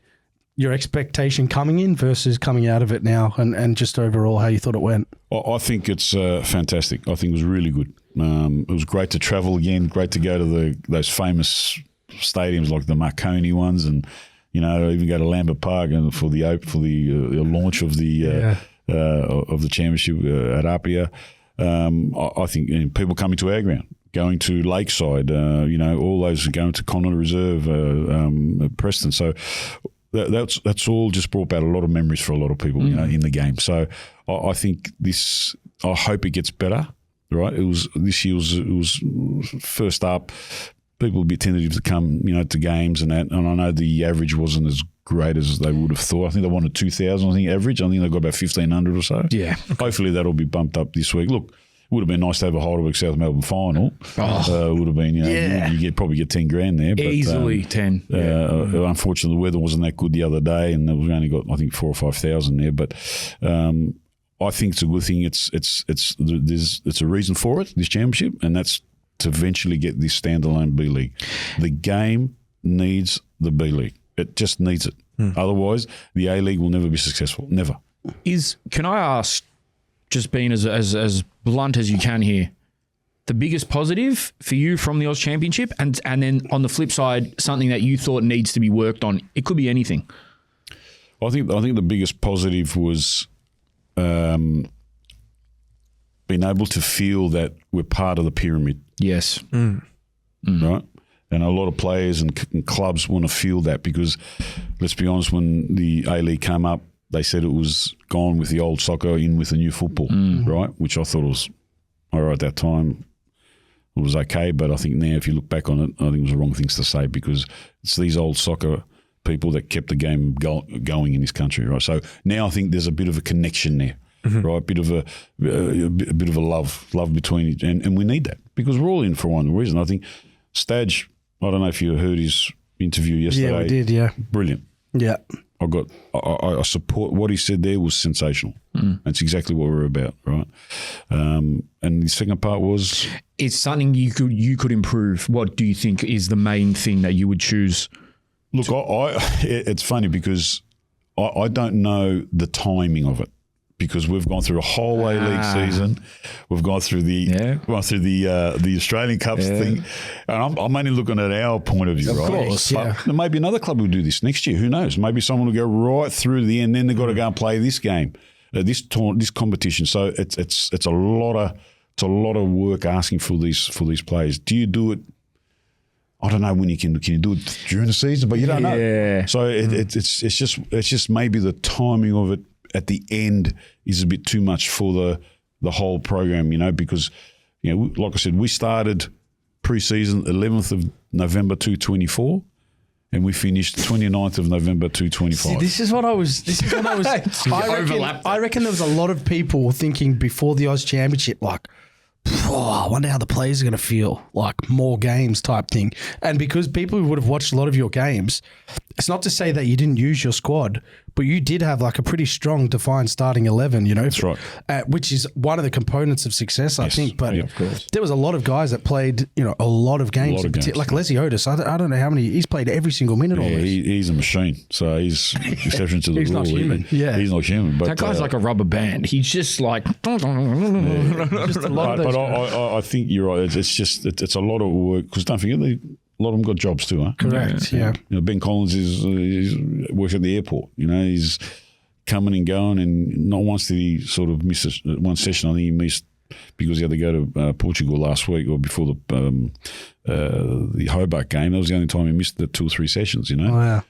your expectation coming in versus coming out of it now, and just overall how you thought it went. I think it's fantastic. I think it was really good. It was great to travel again. Great to go to those famous stadiums like the Marconi ones, and even go to Lambert Park and for the launch of the championship at Apia. I think people coming to our ground, going to Lakeside, all those going to Connaught Reserve, Preston. So that's all just brought back a lot of memories for a lot of people, in the game. So I think this. I hope it gets better. Right? This year was first up. People would be tentative to come, to games and that. And I know the average wasn't as great as they would have thought. I think they wanted 2,000. I think average. I think they got about 1,500 or so. Yeah. Hopefully that'll be bumped up this week. Look, it would have been nice to have a Heidelberg South Melbourne final. Would have been, you probably get 10 grand there. But, easily 10. Unfortunately, the weather wasn't that good the other day, and we only got, I think, 4,000 or 5,000 there. But I think it's a good thing. It's a reason for it, this championship, and that's to eventually get this standalone B League. The game needs the B League. It just needs it. Otherwise, the A League will never be successful. Never. Can I ask, just being as blunt as you can here, the biggest positive for you from the Aus Championship, and then on the flip side, something that you thought needs to be worked on? It could be anything. I think the biggest positive was being able to feel that we're part of the pyramid. Yes. Right? And a lot of players and clubs want to feel that, because, let's be honest, when the A-League came up, they said it was gone with the old soccer, in with the new football, right? Which I thought was, all right, at that time, it was okay. But I think now, if you look back on it, I think it was the wrong things to say, because it's these old soccer people that kept the game going in this country, right? So now I think there's a bit of a connection there. Right, a bit of a love between each, and we need that, because we're all in for one reason. I think Stadge, I don't know if you heard his interview yesterday. Yeah, I did. Yeah, brilliant. Yeah, I support what he said there. Was sensational. That's exactly what we're about, right? And the second part was, it's something you could improve. What do you think is the main thing that you would choose? Look, it's funny because I don't know the timing of it, because we've gone through a whole A-League season. We've gone through the Australian Cups thing. And I'm only looking at our point of view, right? Of course, but there may be another club who will do this next year. Who knows? Maybe someone will go right through to the end, then they've got to go and play this game, this competition. So it's a lot of work asking for these players. Do you do it? I don't know when you can you do it during the season, but you don't know. So it's just maybe the timing of it at the end is a bit too much for the whole program, because, like I said, we started pre-season 11th of November 2024, and we finished 29th of November 2025. See, this is what I was. I reckon there was a lot of people thinking before the Aus Championship, like, I wonder how the players are going to feel, like more games type thing. And because people would have watched a lot of your games, it's not to say that you didn't use your squad, but you did have like a pretty strong defined starting 11, That's right. Which is one of the components of success, I think. But of course. There was a lot of guys that played, a lot of games. Like Leslie Otis, I don't know how many, he's played every single minute almost. He's a machine. So he's exception to the he's rule. Not human. He's not human. But that guy's like a rubber band. He's just like... Just a lot of those guys. I think you're right. It's a lot of work, because don't forget, a lot of them got jobs too, huh? Correct, yeah. Ben Collins works at the airport. He's coming and going, and not once did he sort of miss one session. I think he missed because he had to go to Portugal last week or before the Hobart game. That was the only time he missed the 2 or 3 sessions, you know. Oh, yeah.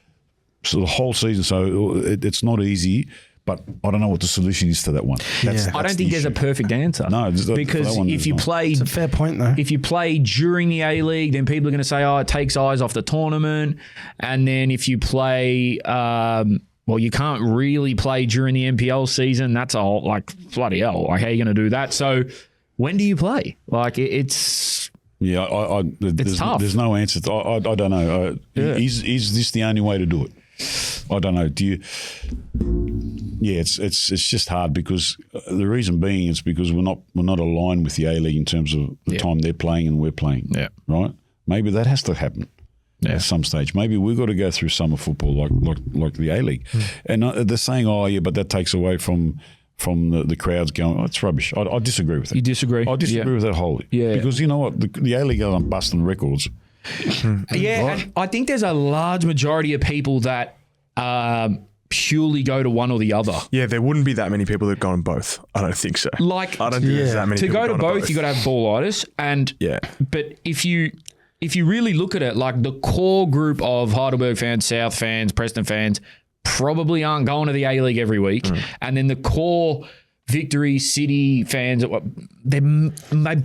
So the whole season, so it's not easy, but I don't know what the solution is to that one. That's I don't think there's a perfect answer. No, because if you play, It's a fair point, though. if you play during the A-League, then people are going to say, oh, it takes eyes off the tournament. And then if you play, well, you can't really play during the NPL season. That's all like bloody hell. Like, how are you going to do that? So when do you play? Like, it's... Yeah, there's, tough. There's no answer. I don't know. Is this the only way to do it? I don't know. Do you? Yeah, it's just hard because the reason being is because we're not aligned with the A-League in terms of the time they're playing and we're playing. Yeah. Right. Maybe that has to happen at some stage. Maybe we've got to go through summer football like the A-League, and they're saying, oh yeah, but that takes away from the crowds going, oh, it's rubbish. I disagree with that. You disagree? I disagree with that wholly. Yeah. Because you know what? The A-League goes on busting records. And I think there's a large majority of people that purely go to one or the other. Yeah, there wouldn't be that many people that go on both. I don't think so. Like, I don't think there's that many to people go to going both, you got to have ballitis. And but if you really look at it, like the core group of Heidelberg fans, South fans, Preston fans probably aren't going to the A-League every week. And then the core Victory City fans, they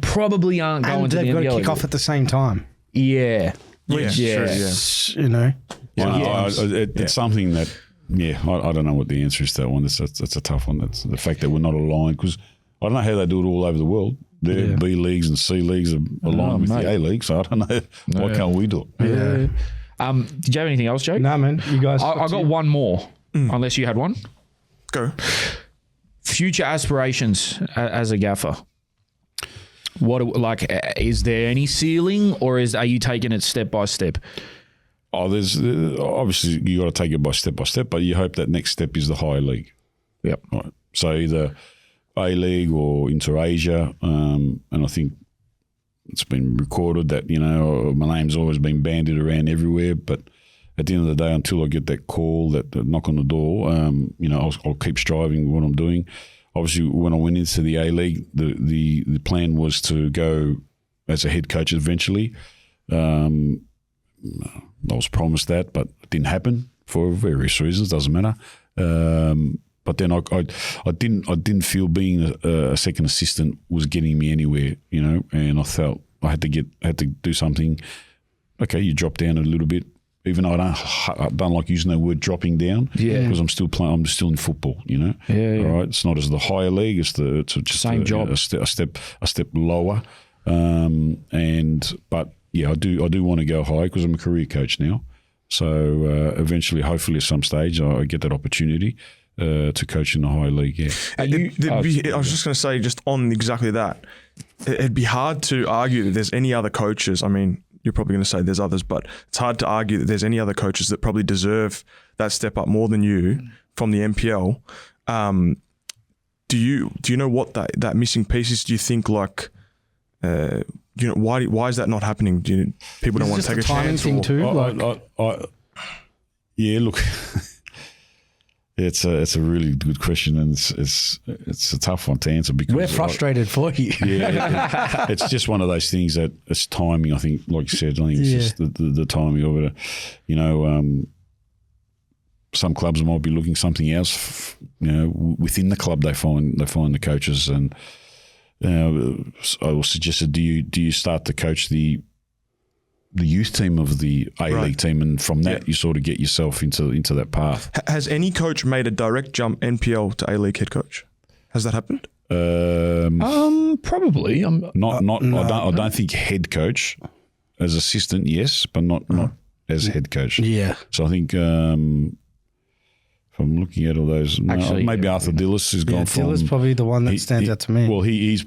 probably aren't going to the NPL. And they've got to kick off at the same time. Yeah. Which, you know. It's something that, I don't know what the answer is to that one. That's a tough one. That's the fact that we're not aligned, because I don't know how they do it all over the world. Their B leagues and C leagues are aligned with the A league, so I don't know why can't we do it. Did you have anything else, Jake? No, man. You guys. I got one more, unless you had one. Go. Future aspirations as a gaffer. Is there any ceiling, or are you taking it step by step? Oh, there's obviously you got to take it by step, but you hope that next step is the higher league. Yep. Right. So either A League or Inter-Asia, and I think it's been recorded that my name's always been bandied around everywhere, but at the end of the day, until I get that call, that knock on the door, I'll keep striving what I'm doing. Obviously, when I went into the A League, the plan was to go as a head coach eventually. I was promised that, but it didn't happen for various reasons. Doesn't matter. But then I didn't feel being a second assistant was getting me anywhere, and I felt I had to do something. Okay, you drop down a little bit, even though I don't like using the word dropping down, because I'm still playing. I'm still in football, All right, it's not as the higher league. It's just same job, a step lower. But I do want to go high because I'm a career coach now. So eventually, hopefully, at some stage, I get that opportunity to coach in the high league. Yeah. I was just going to say, just on exactly that, it'd be hard to argue that there's any other coaches. I mean, you're probably going to say there's others, but it's hard to argue that there's any other coaches that probably deserve that step up more than you from the NPL. Do you know what that missing piece is? Do you think why is that not happening? People don't want to take a chance? Thing too. Look, it's a really good question, and it's a tough one to answer because we're frustrated for you. It's just one of those things that it's timing. I think, like you said, it's just the timing of it. Some clubs might be looking something else. Within the club they find the coaches, and I will suggest, do you start to coach the youth team of the A-League team, and from that you sort of get yourself into that path. Has any coach made a direct jump NPL to A-League head coach? Has that happened? Probably. I don't think head coach. As assistant, yes, but not as head coach. Yeah. So I think if I'm looking at all those, maybe Arthur Dillis has gone from. Dillis probably the one that stands out to me. Well, he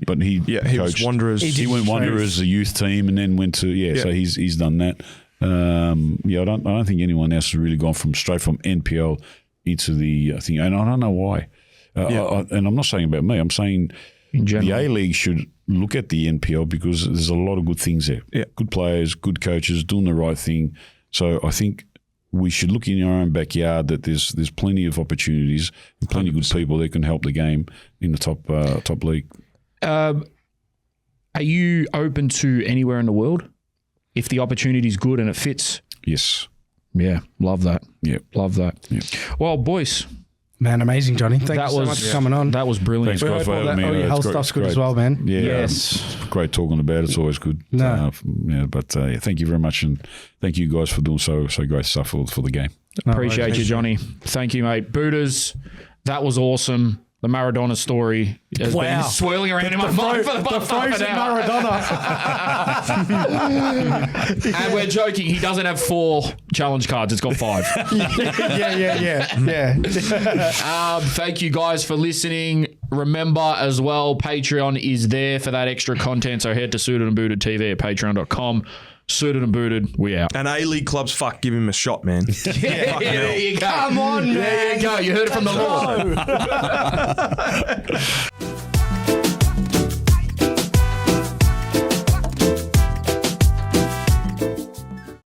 coached, was Wanderers. He went Wanderers, a youth team, and then went to so he's done that. I don't think anyone else has really gone straight from NPL into the thing, and I don't know why. And I'm not saying about me. I'm saying in general, the A-League should look at the NPL because there's a lot of good things there. Yeah. Good players, good coaches, doing the right thing. So I think we should look in our own backyard that there's plenty of opportunities and plenty of good people that can help the game in the top league. Are you open to anywhere in the world if the opportunity is good and it fits? Yes. Yeah, love that. Yeah. Love that. Yeah. Well, boys, Man, amazing, Johnny. Thank you so much for coming on. that was brilliant. Thanks, guys, for having me. All your It's health great- stuff's good great. as well, man. Yeah, Yes. it's great talking about it. It's always good. No. Thank you very much, and thank you guys for doing so great stuff for the game. Appreciate you, Johnny. Thank you, mate. Buddhas, that was awesome. The Maradona story has been swirling around in my mind for the past half an hour. Maradona. And we're joking. He doesn't have 4 challenge cards. It's got 5. Yeah. Thank you guys for listening. Remember as well, Patreon is there for that extra content. So head to Suited and Booted TV at patreon.com. Suited and Booted, we out. And A-League clubs, fuck, give him a shot, man. Yeah, there you go. Come on, man. There you go. You heard it from the Lord.